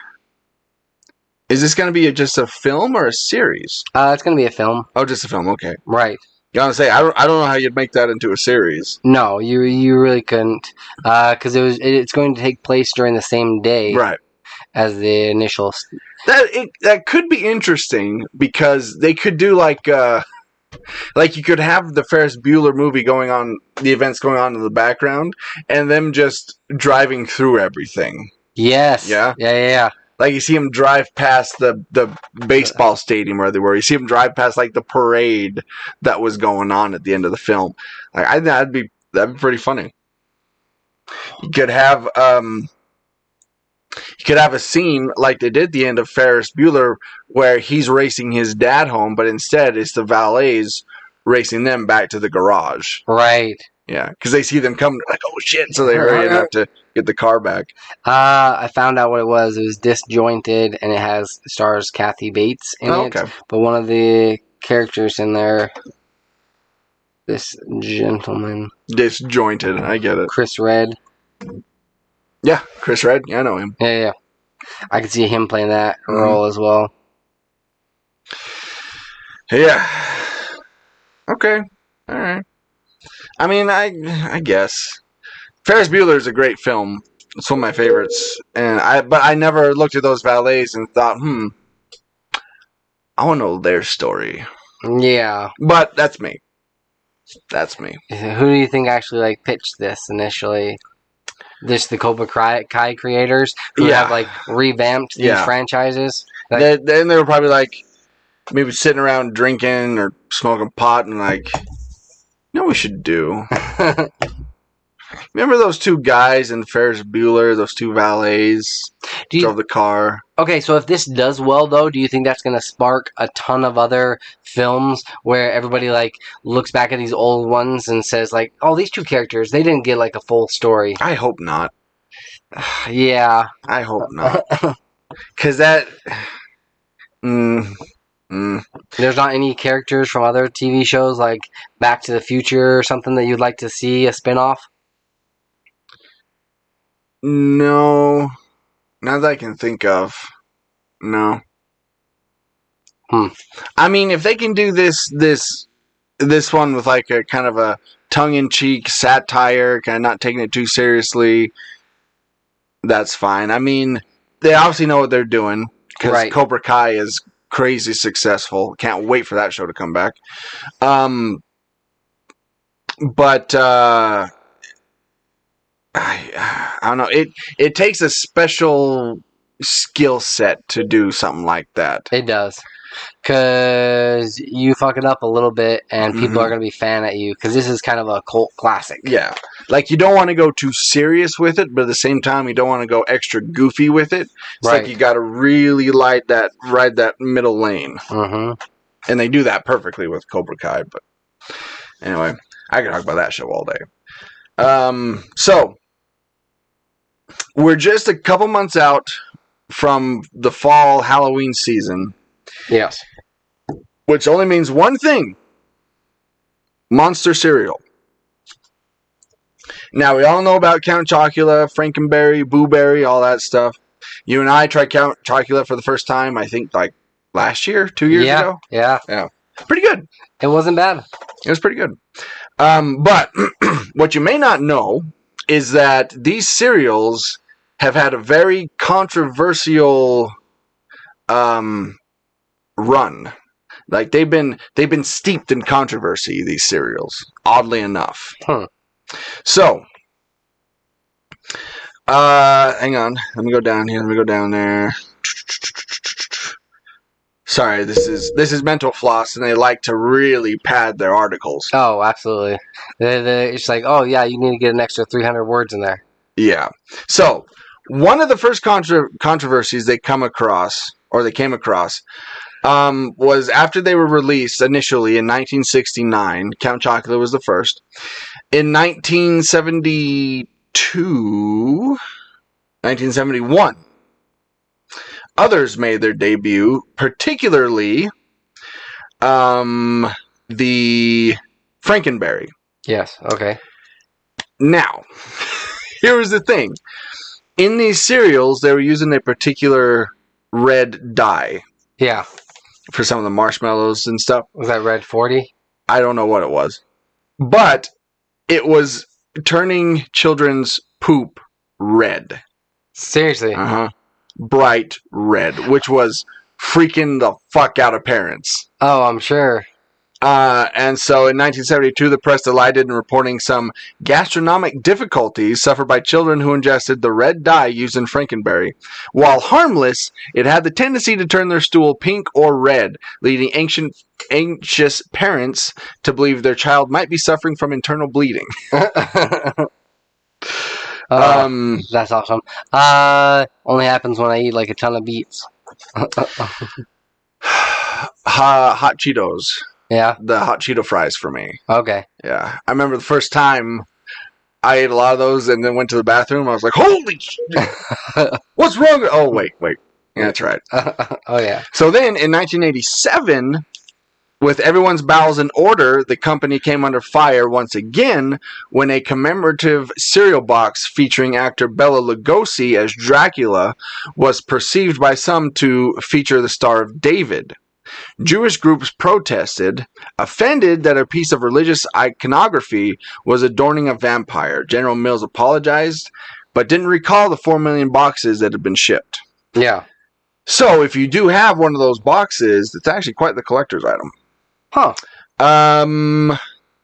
just a film or a series? It's gonna be a film. Oh, just a film. Okay. Right. You want to say I don't know how you'd make that into a series. No, you really couldn't, because it's going to take place during the same day, Right. as the initial. That could be interesting because they could do like you could have the Ferris Bueller movie going on, the events going on in the background, and them just driving through everything. Yes. Yeah. Like you see him drive past the baseball stadium where they were. You see him drive past like the parade that was going on at the end of the film. Like, I think that'd be pretty funny. You could have a scene like they did at the end of Ferris Bueller where he's racing his dad home, but instead it's the valets racing them back to the garage. Right. Yeah, because they see them come, like, oh shit, so they hurry enough to get the car back. I found out what it was. It was Disjointed, and it stars Kathy Bates in it. Okay. But one of the characters in there, this gentleman, Disjointed, I get it. Chris Redd. Yeah, Chris Redd. Yeah, I know him. Yeah. I could see him playing that role as well. Yeah. Okay. All right. I mean, I guess Ferris Bueller is a great film. It's one of my favorites, but I never looked at those valets and thought, I want to know their story. Yeah. But that's me. Who do you think actually like pitched this initially? This the Cobra Kai creators who have like revamped these franchises. Like, then they were probably like maybe sitting around drinking or smoking pot and like, you know what we should do? Remember those two guys in Ferris Bueller, those two valets drove the car? Okay, so if this does well, though, do you think that's going to spark a ton of other films where everybody, like, looks back at these old ones and says, like, oh, these two characters, they didn't get, like, a full story? I hope not. Yeah. I hope not. Because that... There's not any characters from other TV shows, like Back to the Future or something that you'd like to see a spin-off? No. Not that I can think of. No. I mean, if they can do this one with like a kind of a tongue-in-cheek satire, kind of not taking it too seriously, that's fine. I mean, they obviously know what they're doing because Cobra Kai is crazy successful. Can't wait for that show to come back. But I don't know. It takes a special skill set to do something like that. It does. Because you fuck it up a little bit and people Mhm. are going to be fan at you because this is kind of a cult classic. Yeah. Like, you don't want to go too serious with it, but at the same time, you don't want to go extra goofy with it. It's Right. like you got to really ride that middle lane. Mm-hmm. And they do that perfectly with Cobra Kai. But anyway, I could talk about that show all day. So, we're just a couple months out from the fall Halloween season, Yes. which only means one thing: Monster cereal. Now, we all know about Count Chocula, Frankenberry, Boo Berry, all that stuff. You and I tried Count Chocula for the first time, I think, like last year, 2 years ago. Yeah. Pretty good. It wasn't bad. It was pretty good. But what you may not know is that these cereals have had a very controversial run. Like, they've been steeped in controversy, these cereals, oddly enough. So, hang on. Let me go down here. Let me go down there. Sorry, this is Mental Floss, and they like to really pad their articles. Oh, absolutely. It's like, oh, yeah, you need to get an extra 300 words in there. Yeah. So, one of the first controversies they came across, was after they were released initially in 1969. Count Chocula was the first. In 1971, others made their debut, particularly the Frankenberry. Yes, okay. Now, here was the thing. In these cereals, they were using a particular red dye Yeah. for some of the marshmallows and stuff. Was that Red 40? I don't know what it was. But it was turning children's poop red. Seriously? Bright red, which was freaking the fuck out of parents. Oh, I'm sure. And so in 1972, the press delighted in reporting some gastronomic difficulties suffered by children who ingested the red dye used in Frankenberry. While harmless, it had the tendency to turn their stool pink or red, leading anxious parents to believe their child might be suffering from internal bleeding. That's awesome. Only happens when I eat like a ton of beets. Hot Cheetos. Yeah. The hot Cheeto fries for me. Okay. Yeah. I remember the first time I ate a lot of those and then went to the bathroom. I was like, holy shit! What's wrong? Oh, wait. Yeah, that's right. Oh, yeah. So then in 1987, with everyone's bowels in order, the company came under fire once again when a commemorative cereal box featuring actor Bela Lugosi as Dracula was perceived by some to feature the Star of David. Jewish groups protested, offended that a piece of religious iconography was adorning a vampire. General Mills apologized, but didn't recall the 4 million boxes that had been shipped. Yeah. So, if you do have one of those boxes, it's actually quite the collector's item. Huh.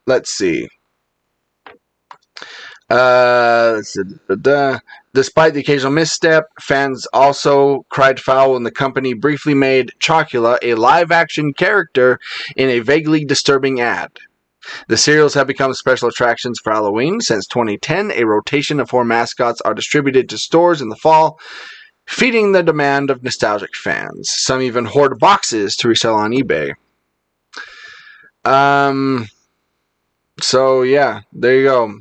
Let's see. Despite the occasional misstep, fans also cried foul when the company briefly made Chocula a live-action character in a vaguely disturbing ad. The cereals have become special attractions for Halloween. Since 2010, a rotation of 4 mascots are distributed to stores in the fall, feeding the demand of nostalgic fans. Some even hoard boxes to resell on eBay. So, yeah, there you go.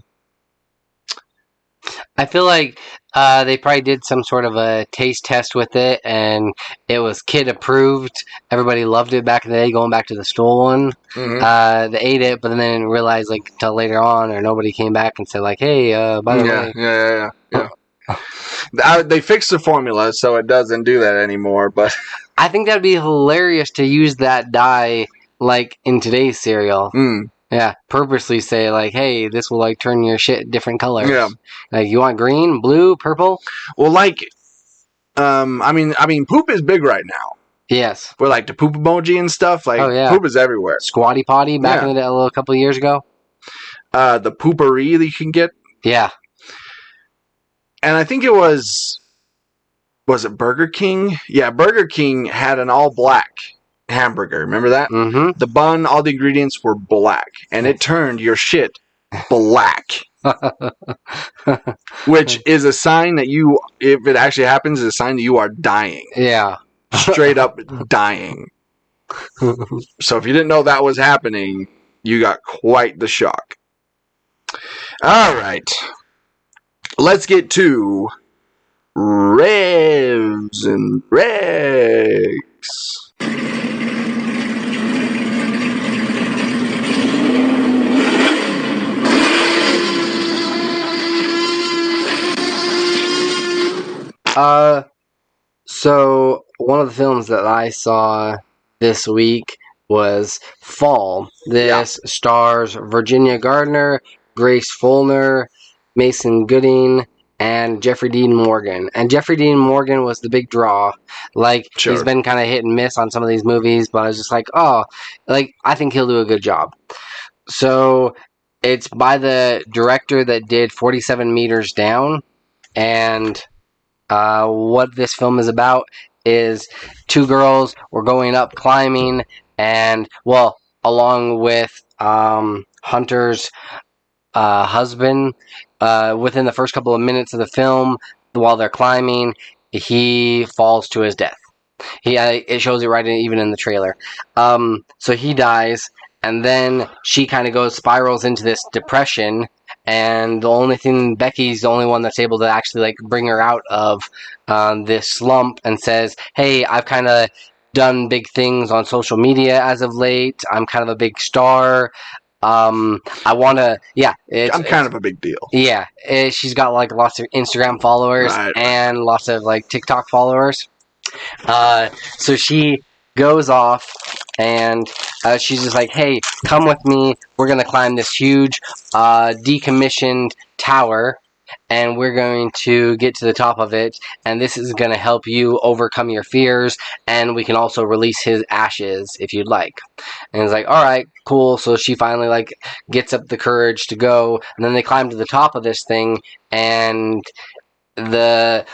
I feel like they probably did some sort of a taste test with it, and it was kid approved. Everybody loved it back in the day, going back to the stool one. Mm-hmm. They ate it, but then they didn't realize, like, until later on, or nobody came back and said, like, hey, by the way. Yeah. They fixed the formula, so it doesn't do that anymore, but I think that'd be hilarious to use that dye, like, in today's cereal. Yeah, purposely say, like, hey, this will, like, turn your shit different colors. Yeah. Like, you want green, blue, purple? Well, like, I mean, poop is big right now. Yes. With, like, the poop emoji and stuff. Like, poop is everywhere. Squatty Potty back in the day, a couple of years ago. The poopery that you can get. Yeah. And I think it was was it Burger King? Yeah, Burger King had an all black hamburger. Remember that? Mm-hmm. The bun, all the ingredients were black, and it turned your shit black. Which is a sign that you, if it actually happens, is a sign that you are dying. Yeah. Straight up dying. So if you didn't know that was happening, you got quite the shock. All right. Let's get to Revs and Regs. So one of the films that I saw this week was Fall. This stars Virginia Gardner, Grace Fulner, Mason Gooding, and Jeffrey Dean Morgan. And Jeffrey Dean Morgan was the big draw. Like, Sure. He's been kind of hit and miss on some of these movies, but I was just like, oh, like, I think he'll do a good job. So it's by the director that did 47 Meters Down, and what this film is about is two girls were going up climbing, and, well, along with Hunter's husband, within the first couple of minutes of the film, while they're climbing, he falls to his death. It shows it right even in the trailer. So he dies, and then she kind of spirals into this depression, and the only thing, Becky's the only one that's able to actually like bring her out of this slump, and says, hey, I've kind of done big things on social media as of late. I'm kind of a big star. I want to, I'm kind of a big deal. Yeah, she's got like lots of Instagram followers and lots of like TikTok followers. So she goes off, and she's just like, hey, come with me. We're going to climb this huge decommissioned tower, and we're going to get to the top of it, and this is going to help you overcome your fears, and we can also release his ashes if you'd like. And it's like, all right, cool. So she finally like gets up the courage to go, and then they climb to the top of this thing, and it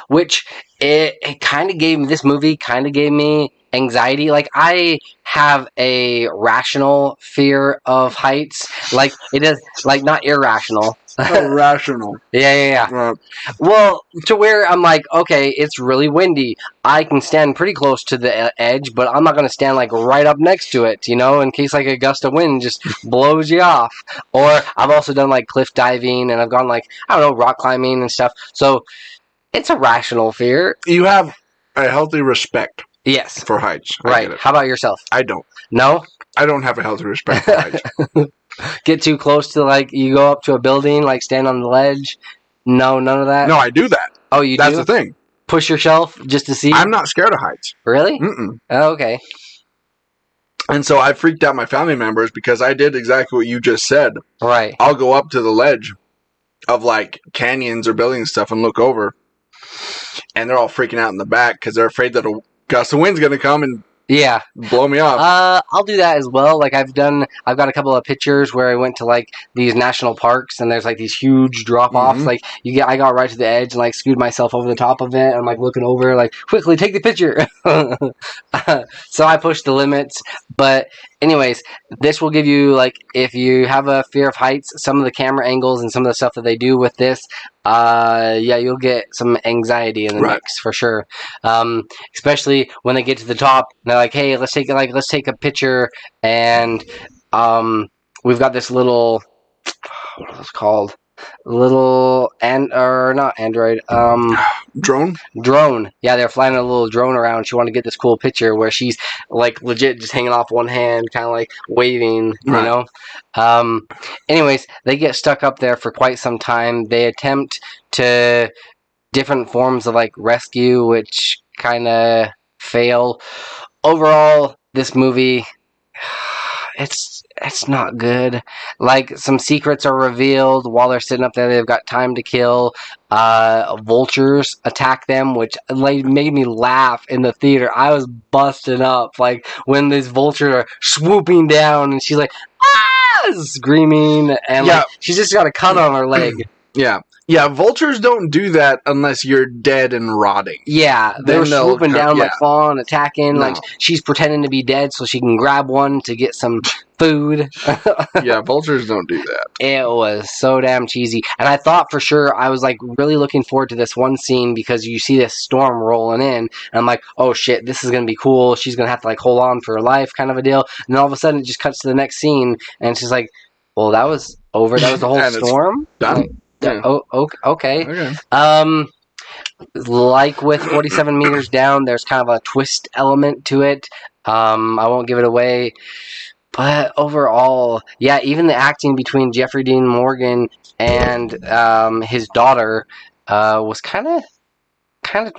kind of gave me, this movie kind of gave me anxiety. Like, I have a rational fear of heights. Like, it is, like, not irrational. Rational. Yeah. Well, to where I'm like, okay, it's really windy. I can stand pretty close to the edge, but I'm not going to stand, like, right up next to it, you know, in case, like, a gust of wind just blows you off. Or I've also done, like, cliff diving, and I've gone, like, I don't know, rock climbing and stuff. So it's a rational fear. You have a healthy respect. Yes. For heights. Right. How about yourself? I don't. No? I don't have a healthy respect for heights. Get too close to, like, you go up to a building, like, stand on the ledge? No, none of that? No, I do that. Oh, you do? That's the thing. Push yourself just to see? I'm not scared of heights. Really? Mm-mm. Oh, okay. And so I freaked out my family members because I did exactly what you just said. Right. I'll go up to the ledge of, like, canyons or buildings and stuff and look over, and they're all freaking out in the back because they're afraid that a gust of wind's going to come and blow me off. I'll do that as well. Like, I've got a couple of pictures where I went to, like, these national parks, and there's, like, these huge drop-offs. Mm-hmm. Like, I got right to the edge and, like, screwed myself over the top of it. I'm, like, looking over, like, quickly, take the picture. So I pushed the limits. But anyways, this will give you, like, if you have a fear of heights, some of the camera angles and some of the stuff that they do with this, you'll get some anxiety in the mix for sure. Especially when they get to the top, and they're like, "Hey, let's take a picture," and we've got this little, what is it called? Not Android. Drone. Yeah, they're flying a little drone around. She wanted to get this cool picture where she's like legit just hanging off one hand, kind of like waving, you know. Anyways, they get stuck up there for quite some time. They attempt to different forms of like rescue, which kind of fail. Overall, this movie, it's not good. Like, some secrets are revealed while they're sitting up there. They've got time to kill. Vultures attack them, which like made me laugh in the theater. I was busting up, like, when these vultures are swooping down, and she's like, ah, screaming, and like, she's just got a cut on her leg. Yeah. Yeah, vultures don't do that unless you're dead and rotting. Yeah, they Then were they'll swooping come- down, yeah. like falling, attacking. No. Like she's pretending to be dead so she can grab one to get some food. Yeah, vultures don't do that. It was so damn cheesy. And I thought for sure, I was like really looking forward to this one scene because you see this storm rolling in. And I'm like, oh shit, this is going to be cool. She's going to have to like hold on for her life kind of a deal. And then all of a sudden it just cuts to the next scene and she's like, well, that was over. That was the whole And it's storm? done. Like, Yeah. oh, okay. Okay. Like with 47 meters down, there's kind of a twist element to it. I won't give it away. But overall, yeah, even the acting between Jeffrey Dean Morgan and his daughter was kind of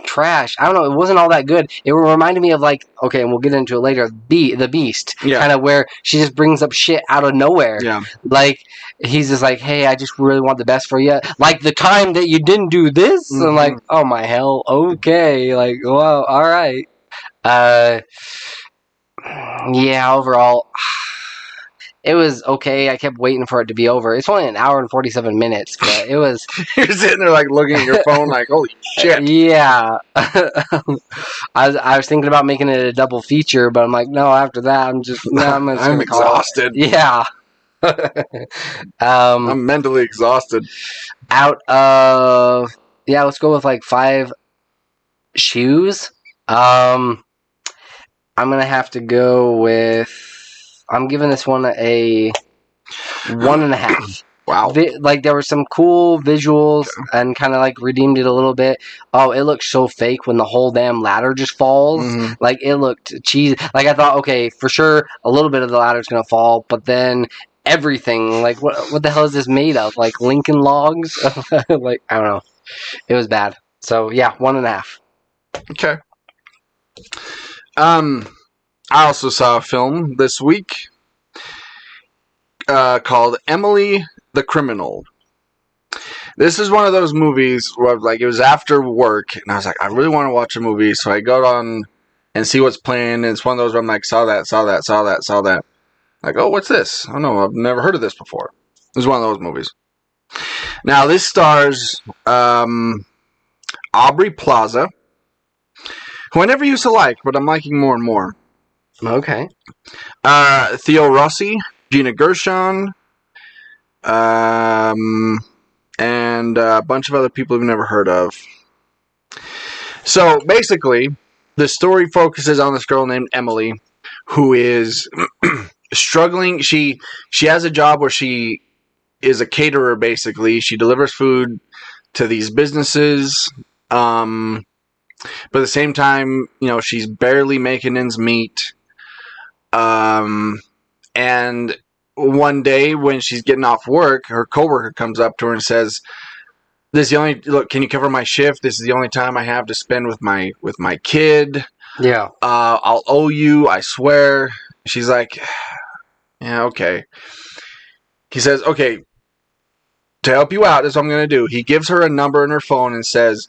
trash. I don't know. It wasn't all that good. It reminded me of like, okay, and we'll get into it later. The Beast, Yeah. kind of where she just brings up shit out of nowhere. Yeah. Like he's just like, hey, I just really want the best for you. Like the time that you didn't do this, Mhm. I'm like, oh my hell, okay, like, well, all right. Yeah, overall, it was okay. I kept waiting for it to be over. It's only an hour and 47 minutes, but it was. You're sitting there like looking at your phone like, holy shit. Yeah. I was thinking about making it a double feature, but I'm like, no, after that, I'm just I'm exhausted. Yeah. I'm mentally exhausted. Out of let's go with like 5 shoes. I'm gonna have to go with. I'm giving this one a 1.5. Wow. Like there were some cool visuals and kind of like redeemed it a little bit. Oh, it looked so fake when the whole damn ladder just falls. Mhm. Like it looked cheesy. Like I thought, okay, for sure a little bit of the ladder's gonna fall, but then everything, like what the hell is this made of? Like Lincoln logs? Like I don't know. It was bad. So yeah, 1.5. Okay. I also saw a film this week called Emily the Criminal. This is one of those movies where like it was after work and I was like, I really want to watch a movie, so I go on and see what's playing, and it's one of those where I'm like, saw that. Like, oh, what's this? Oh no, I've never heard of this before. It was one of those movies. Now this stars Aubrey Plaza, who I never used to like, but I'm liking more and more. Okay. Theo Rossi, Gina Gershon, and a bunch of other people we've never heard of. So basically, the story focuses on this girl named Emily, who is struggling. She has a job where she is a caterer. Basically, she delivers food to these businesses. But at the same time, you know, she's barely making ends meet. And one day when she's getting off work, her coworker comes up to her and says, "This is the only look. Can you cover my shift? This is the only time I have to spend with my kid. Yeah. I'll owe you. I swear." She's like, "Yeah, okay." He says, "Okay, to help you out, this is what I'm going to do." He gives her a number in her phone and says,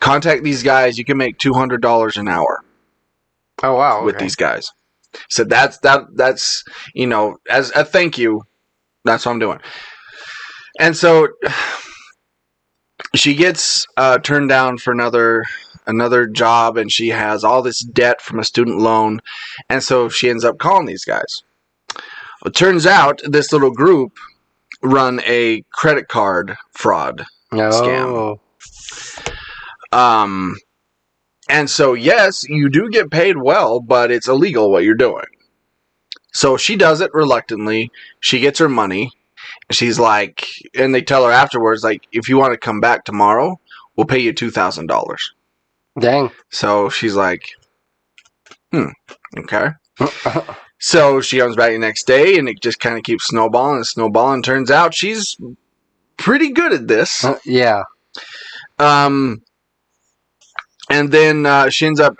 "Contact these guys. You can make $200 an hour." Oh wow. With these guys. So that's you know, as a thank you, that's what I'm doing. And so she gets turned down for another job, and she has all this debt from a student loan, and so she ends up calling these guys. It turns out this little group run a credit card fraud scam. And so, yes, you do get paid well, but it's illegal what you're doing. So she does it reluctantly. She gets her money. She's like, and they tell her afterwards, like, if you want to come back tomorrow, we'll pay you $2,000. Dang. So she's like, okay. So she comes back the next day, and it just kind of keeps snowballing and snowballing. Turns out she's pretty good at this. Yeah. And then she ends up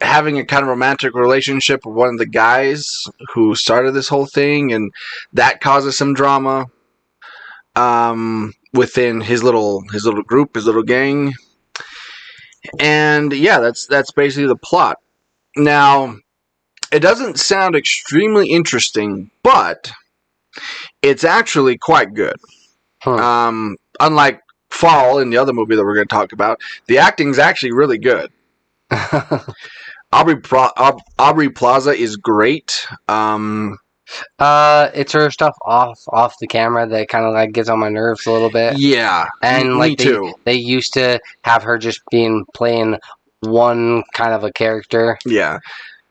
having a kind of romantic relationship with one of the guys who started this whole thing, and that causes some drama within his little group, his little gang. And yeah, that's basically the plot. Now, it doesn't sound extremely interesting, but it's actually quite good. Huh. unlike Fall in the other movie that we're going to talk about, the acting's actually really good. Aubrey Plaza is great. It's her stuff off the camera that kind of like gets on my nerves a little bit. Yeah, And me like too. they used to have her just playing one kind of a character. Yeah,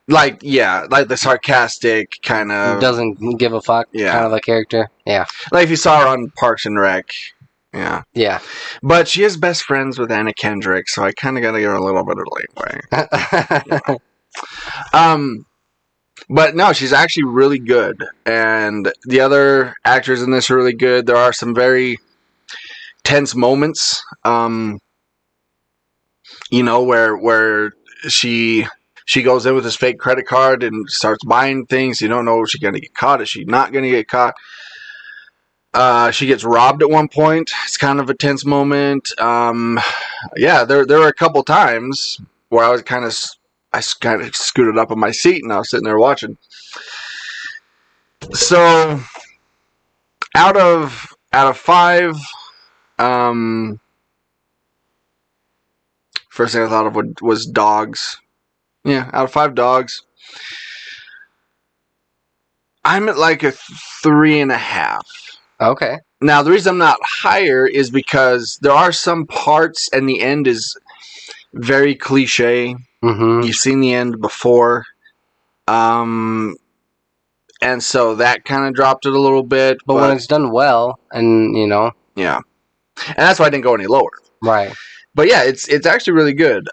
like the sarcastic kind of Doesn't give a fuck kind of a character. Yeah. Like if you saw her on Parks and Rec. Yeah. Yeah. But she is best friends with Anna Kendrick, so I kind of got to give her a little bit of leeway. But no, she's actually really good. And the other actors in this are really good. There are some very tense moments, where she goes in with this fake credit card and starts buying things. You don't know if she's going to get caught. Is she not going to get caught? She gets robbed at one point. It's kind of a tense moment. There were a couple times where I kind of scooted up on my seat and I was sitting there watching. So, out of 5, first thing I thought of was dogs. Yeah, out of 5 dogs, I'm at like a 3.5. Okay. Now, the reason I'm not higher is because there are some parts, and the end is very cliche. Mm-hmm. You've seen the end before. And so that kind of dropped it a little bit. But when it's done well, and yeah. And that's why I didn't go any lower. Right. But yeah, it's actually really good.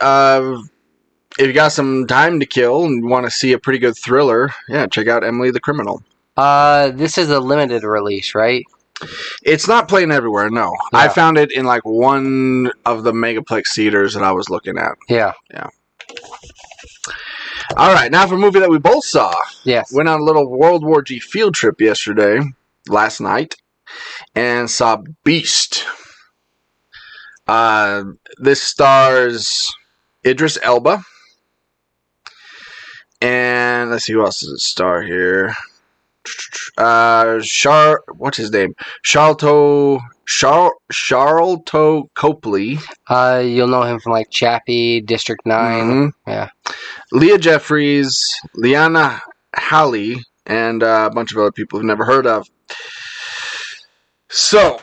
If you got some time to kill and want to see a pretty good thriller, yeah, check out Emily the Criminal. This is a limited release, right? It's not playing everywhere, no. Yeah. I found it in like one of the Megaplex theaters that I was looking at. Yeah. Yeah. All right, now for a movie that we both saw. Yes. Went on a little World War G field trip last night, and saw Beast. This stars Idris Elba. And let's see who else does it star here. What's his name? Charlton Copley. You'll know him from like Chappie, District 9. Mm-hmm. Yeah. Leah Jeffries, Liana Halley, and a bunch of other people we've never heard of. So,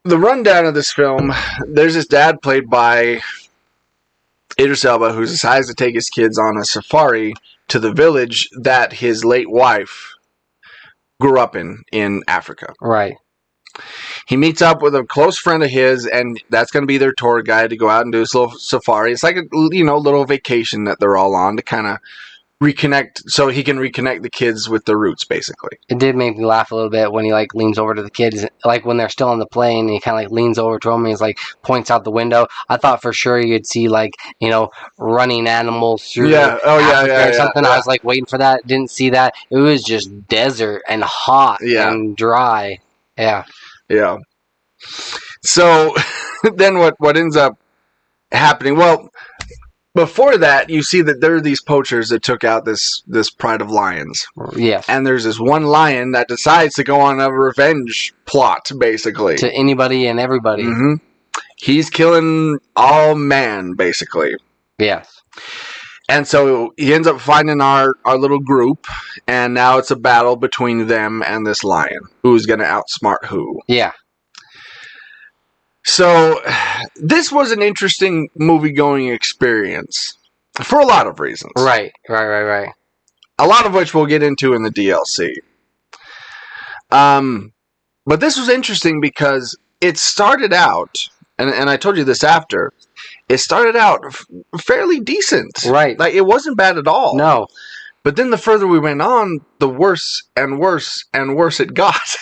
the rundown of this film, there's this dad played by Idris Elba who decides to take his kids on a safari to the village that his late wife grew up in Africa. Right. He meets up with a close friend of his, and that's going to be their tour guide to go out and do this little safari. It's like a little vacation that they're all on to kind of reconnect, so he can reconnect the kids with their roots, basically. It did make me laugh a little bit when he like leans over to the kids, like when they're still on the plane, and he kind of like leans over to them and he's like points out the window. I thought for sure you'd see like running animals through Africa or something. Yeah. I was like waiting for that. Didn't see that. It was just desert and hot and dry. Yeah. Yeah. So then what ends up happening? Well, before that, you see that there are these poachers that took out this pride of lions. Yes. And there's this one lion that decides to go on a revenge plot, basically. To anybody and everybody. Mm-hmm. He's killing all man, basically. Yes. And so he ends up finding our little group, and now it's a battle between them and this lion. Who's going to outsmart who? Yeah. So, this was an interesting movie-going experience for a lot of reasons. Right. A lot of which we'll get into in the DLC. But this was interesting because it started out, and I told you this after, it started out fairly decent. Right. Like, it wasn't bad at all. No. But then the further we went on, the worse and worse and worse it got.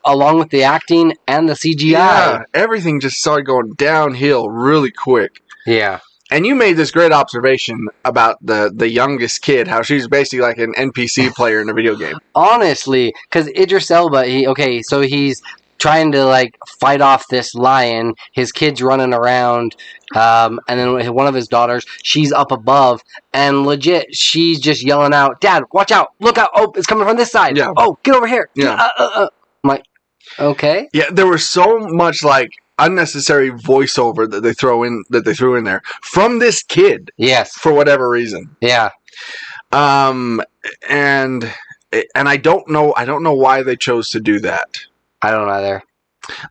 Along with the acting and the CGI. Yeah, everything just started going downhill really quick. Yeah. And you made this great observation about the youngest kid, how she's basically like an NPC player in a video game. Honestly, because Idris Elba, he's trying to like fight off this lion. His kid's running around, and then one of his daughters, she's up above, and legit, she's just yelling out, "Dad, watch out! Look out! Oh, it's coming from this side! Yeah. Oh, get over here!" Yeah. I'm like, Okay. Yeah, there was so much like unnecessary voiceover that they threw in there from this kid Yes. for whatever reason. Yeah. And I don't know why they chose to do that. I don't either.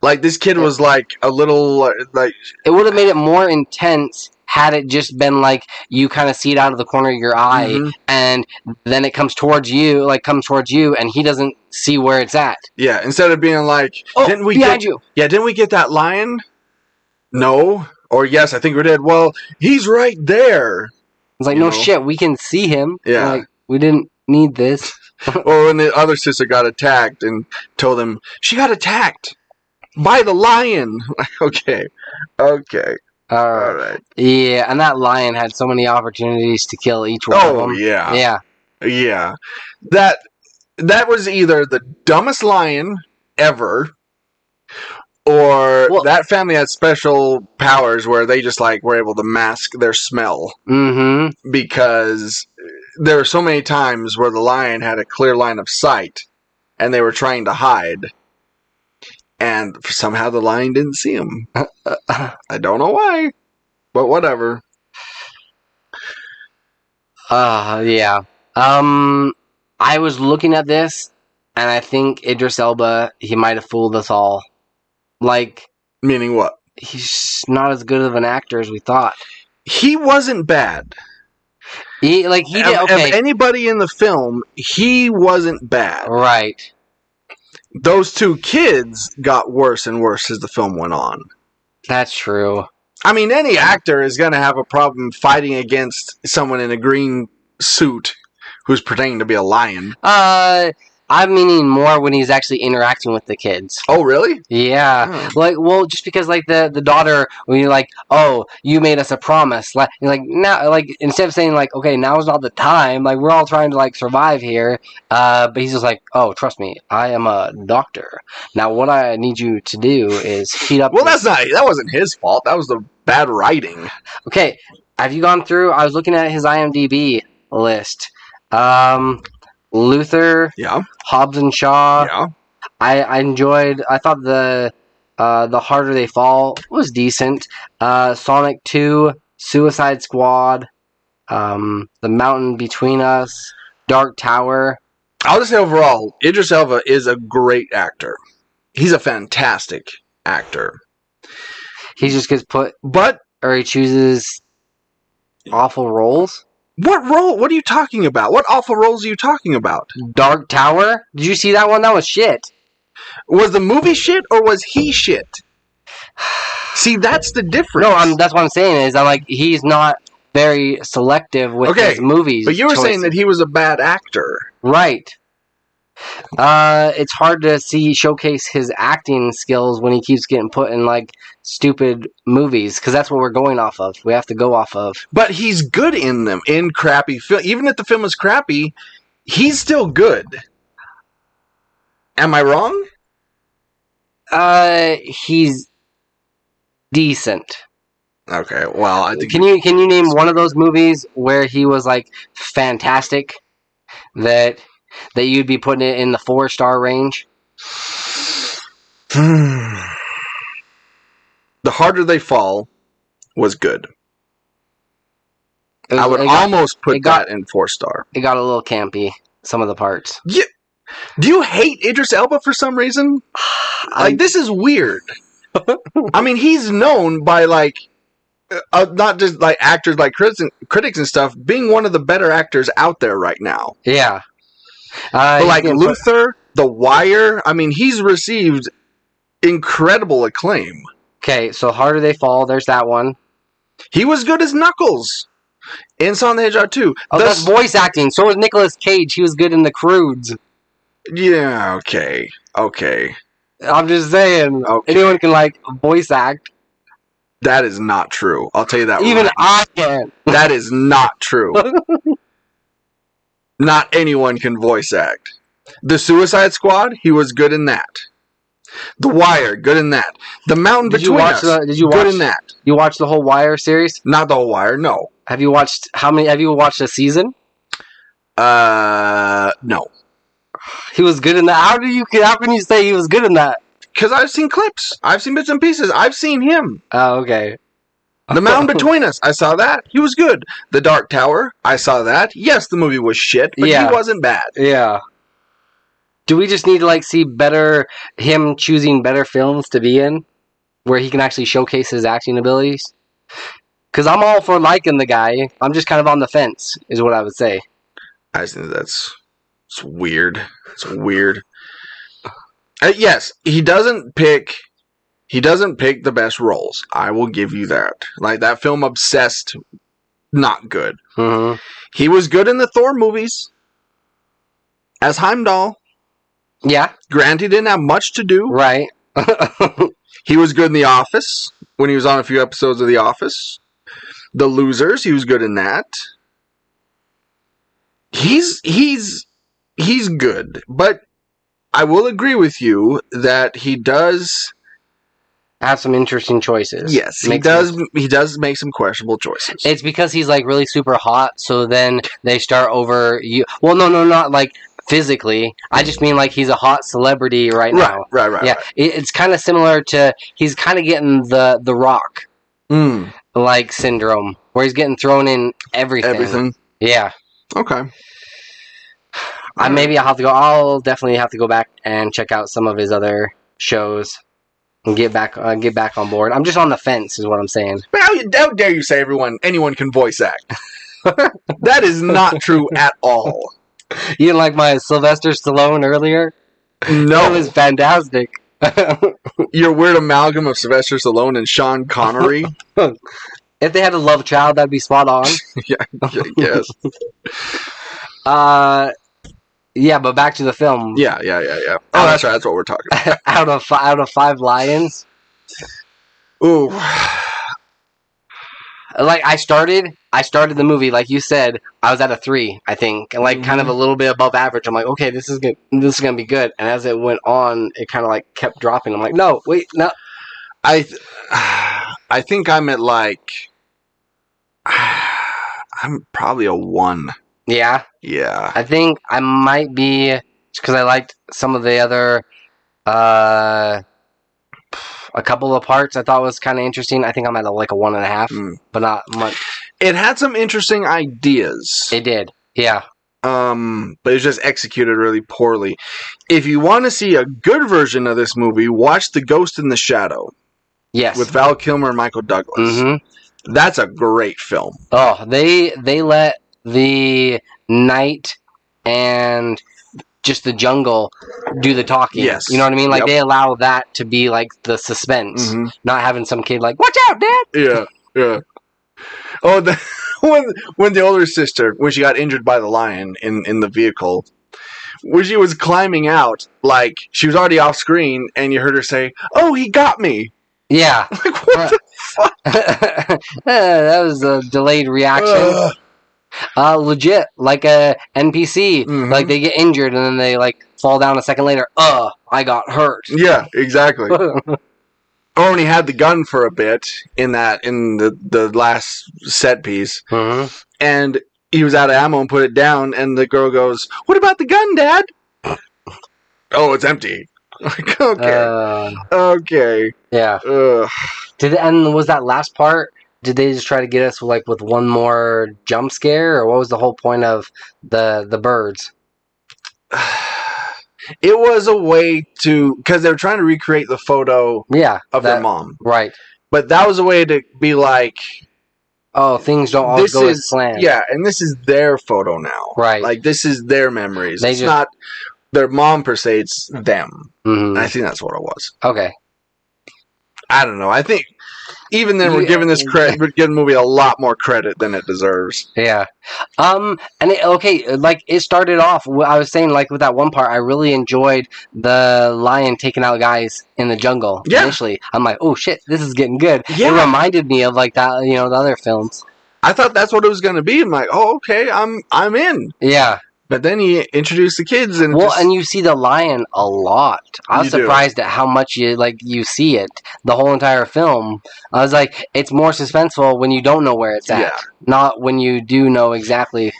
Like this kid was like a little like It would have made it more intense had it just been like you kind of see it out of the corner of your eye, Mhm. and then it comes towards you, and he doesn't see where it's at. yeah, instead of being like, Oh, didn't we behind get you. Yeah, didn't we get that lion? No. Or yes, I think we did. Well, he's right there. It's like, You no know? shit, we can see him. Yeah. Like, we didn't need this. Or when the other sister got attacked and told him she got attacked by the lion. Okay. All right. Yeah, and that lion had so many opportunities to kill each one of Oh them. yeah. Yeah. That was either the dumbest lion ever, or that family had special powers where they just like were able to mask their smell, Mm-hmm. because there were so many times where the lion had a clear line of sight and they were trying to hide, and somehow the lion didn't see him. I don't know why, but whatever. Yeah. I was looking at this, and I think Idris Elba, he might have fooled us all. Like, Meaning what? he's not as good of an actor as we thought. He wasn't bad. He did okay. Of anybody in the film, he wasn't bad. Right. Those two kids got worse and worse as the film went on. That's true. I mean, any actor is going to have a problem fighting against someone in a green suit who's pretending to be a lion. I'm meaning more when he's actually interacting with the kids. Oh, really? Yeah. Just because like the daughter, when you're like, oh, you made us a promise. Like now, like instead of saying like, okay, now's not the time. Like we're all trying to like survive here. But he's just like, oh, trust me, I am a doctor. Now what I need you to do is heat up. Well, that wasn't his fault. That was the bad writing. Okay. Have you gone through? I was looking at his IMDb list. Luther. Yeah. Hobbs and Shaw. Yeah. I enjoyed. I thought the Harder They Fall was decent. Sonic 2, Suicide Squad, The Mountain Between Us, Dark Tower. I'll just say overall, Idris Elba is a great actor. He's a fantastic actor. He just gets put, But or he chooses awful roles. what role? What are you talking about? What awful roles are you talking about? Dark Tower. Did you see that one? That was shit. Was the movie shit or was he shit? See, that's the difference. No, that's what I'm saying is I'm like he's not very selective with his movies. But you were saying choices. that he was a bad actor. Right. It's hard to showcase his acting skills when he keeps getting put in like stupid movies because that's what we're going off of. We have to go off of. But he's good in them, in crappy film. Even if the film is crappy, he's still good. Am I wrong? He's decent. Okay, well, I think Can you name one of those movies where he was like fantastic that you'd be putting it in the 4-star range? The Harder They Fall was good. I would almost put that in 4-star. It got a little campy, some of the parts. Yeah. Do you hate Idris Elba for some reason? Like, this is weird. I mean, he's known by, like, not just, like, actors, like, critics and stuff, being one of the better actors out there right now. Yeah. But, like, Luther, The Wire, I mean, he's received incredible acclaim. Okay, so Harder They Fall, there's that one. He was good as Knuckles in Sonic the Hedgehog 2. Oh, that's voice acting. So was Nicolas Cage. He was good in The Croods. Yeah, okay. I'm just saying, Okay. anyone can, like, voice act. That is not true. I'll tell you that Even right. I can. That is not true. Not anyone can voice act. The Suicide Squad, he was good in that. The Wire, good in that. The Mountain Between Us, good in that. You watch the whole Wire series? Not the whole Wire, no. Have you watched a season? No. He was good in that. How can you say he was good in that? Because I've seen clips. I've seen bits and pieces. I've seen him. Oh, okay. The Mountain Between Us. I saw that. He was good. The Dark Tower. I saw that. Yes, the movie was shit, but Yeah. he wasn't bad. Yeah. Do we just need to like see him choosing better films to be in, where he can actually showcase his acting abilities? Because I'm all for liking the guy. I'm just kind of on the fence, is what I would say. I just think it's weird. It's weird. Yes, he doesn't pick the best roles. I will give you that. Like that film Obsessed, not good. Mm-hmm. He was good in the Thor movies as Heimdall. Yeah. Granted, he didn't have much to do. Right. He was good in The Office when he was on a few episodes of The Office. The Losers, he was good in that. He's good, but I will agree with you that he does have some interesting choices. Yes, he does. He does make some questionable choices. It's because he's like really super hot, so then they start over you. Well, no, not like physically. I just mean like he's a hot celebrity right now. Right. Yeah, it's kind of similar to he's kind of getting the Rock like syndrome, where he's getting thrown in everything. Yeah. Okay. I'll definitely have to go back and check out some of his other shows and get back on board. I'm just on the fence, is what I'm saying. But how dare you say anyone can voice act? That is not true at all. You didn't like my Sylvester Stallone earlier? No, it was fantastic. Your weird amalgam of Sylvester Stallone and Sean Connery. If they had a love child, that'd be spot on. Yeah, yes. Yeah, but back to the film. Yeah. Oh, that's right. That's what we're talking about. out of 5 lions. Ooh. Like I started the movie, like you said, I was at a 3, I think, and like kind of a little bit above average. I'm like, okay, this is good. This is gonna be good. And as it went on, it kind of like kept dropping. I'm like, no, wait, no. I think I'm at like I'm probably a 1. Yeah. Yeah. I think I might be because I liked some of the other a couple of parts I thought was kind of interesting. I think I'm at like a 1.5, but not much. It had some interesting ideas. It did, yeah. But it was just executed really poorly. If you want to see a good version of this movie, watch The Ghost in the Shadow. Yes. With Val Kilmer and Michael Douglas. Mm-hmm. That's a great film. Oh, they let the night and just the jungle do the talking. Yes. You know what I mean? Like, they allow that to be, like, the suspense. Mm-hmm. Not having some kid like, watch out, Dad! Yeah. Oh, when the older sister, when she got injured by the lion in the vehicle, when she was climbing out, like, she was already off screen, and you heard her say, "Oh, he got me!" Yeah. Like, what the fuck? That was a delayed reaction. Legit, like a NPC. Mm-hmm. Like, they get injured, and then they, like, fall down a second later. I got hurt. Yeah, exactly. Or when he had the gun for a bit in the last set piece, and he was out of ammo and put it down, and the girl goes, "What about the gun, Dad?" "Oh, it's empty." Like, okay. Yeah. And was that last part? Did they just try to get us with one more jump scare, or what was the whole point of the birds? It was a way to, because they were trying to recreate the photo of their mom. Right. But that was a way to be like, oh, things don't always go as planned. Yeah, and this is their photo now. Right. Like, this is their memories. It's not their mom per se, it's them. Mm-hmm. I think that's what it was. Okay. I don't know. I think even then we're giving we're giving the movie a lot more credit than it deserves. Yeah. And it started off, I was saying, like, with that one part, I really enjoyed the lion taking out guys in the jungle initially. I'm like, oh shit, this is getting good. Yeah. It reminded me of like that, the other films. I thought that's what it was going to be. I'm like, oh, okay, I'm in. Yeah. But then he introduced the kids, and and you see the lion a lot. I was surprised at how much you see it the whole entire film. I was like, it's more suspenseful when you don't know where it's at, not when you do know exactly.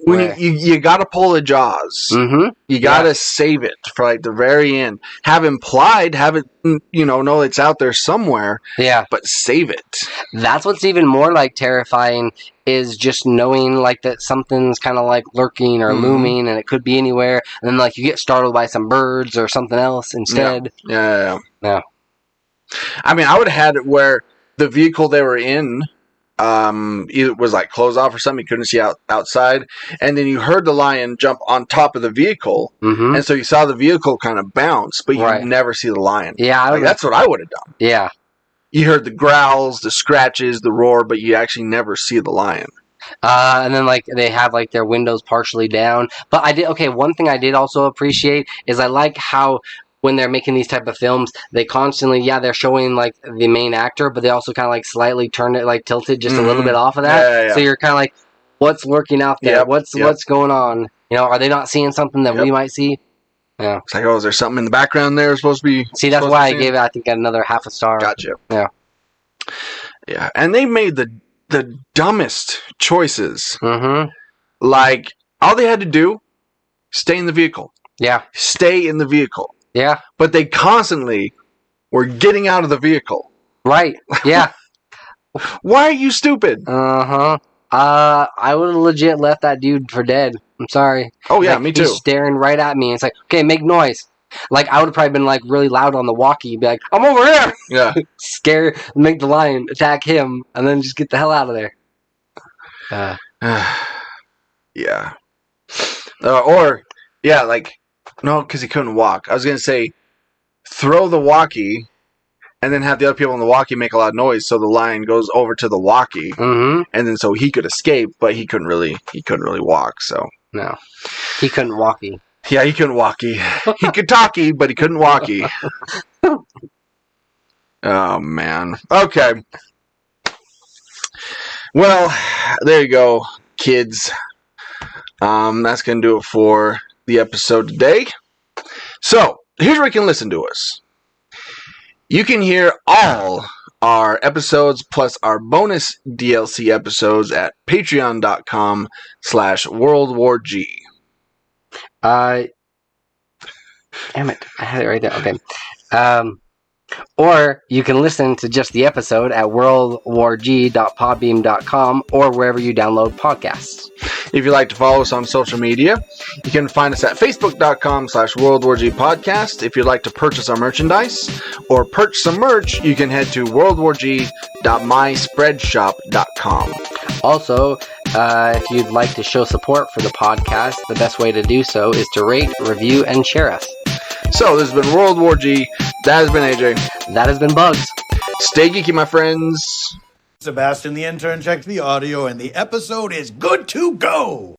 when you got to pull the jaws. Mm-hmm. You got to save it for like the very end. Have it, know it's out there somewhere. Yeah. But save it. That's what's even more like terrifying is just knowing like that something's kind of like lurking or looming and it could be anywhere. And then like you get startled by some birds or something else instead. Yeah. Yeah. I mean, I would have had it where the vehicle they were in either was like closed off or something. You couldn't see outside. And then you heard the lion jump on top of the vehicle. Mm-hmm. And so you saw the vehicle kind of bounce, but you never see the lion. Yeah. That's what I would have done. Yeah. You heard the growls, the scratches, the roar, but you actually never see the lion. And then like they have like their windows partially down. But one thing I did also appreciate is I like how when they're making these type of films, they constantly, they're showing like the main actor, but they also kind of like slightly turn it, like tilted just a little bit off of that. So you're kind of like, what's lurking out there? What's going on? Are they not seeing something that we might see? Yeah. It's like, is there something in the background there supposed to be? See, that's why I gave it, I think, another half a star. Gotcha. Yeah. Yeah. And they made the dumbest choices. Mm-hmm. Like, all they had to do, stay in the vehicle. Yeah. Stay in the vehicle. Yeah. But they constantly were getting out of the vehicle. Right. Yeah. Why are you stupid? Uh-huh. I would have legit left that dude for dead. I'm sorry. Oh, yeah, me too. He's staring right at me. It's like, okay, make noise. Like, I would have probably been, like, really loud on the walkie. Be like, I'm over here! Yeah. Scare, make the lion attack him, and then just get the hell out of there. Yeah. No, because he couldn't walk. I was going to say, throw the walkie, and then have the other people on the walkie make a lot of noise, so the lion goes over to the walkie, and then so he could escape, but he couldn't really walk. So no, he couldn't walkie. Yeah, he couldn't walkie. He could talkie, but he couldn't walkie. Oh man. Okay. Well, there you go, kids. That's gonna do it for the episode today. So here's where you can listen to us. You can hear all our episodes plus our bonus DLC episodes at patreon.com/WorldWarG. Damn it. I had it right there. Okay. Or you can listen to just the episode at worldwarg.podbeam.com or wherever you download podcasts. If you'd like to follow us on social media, you can find us at facebook.com/WorldWarG podcast. If you'd like to purchase our merchandise or purchase some merch, you can head to worldwarg.myspreadshop.com. Also, if you'd like to show support for the podcast, the best way to do so is to rate, review, and share us. So, this has been World War G. That has been AJ. That has been Bugs. Stay geeky, my friends. Sebastian the intern checked the audio, and the episode is good to go.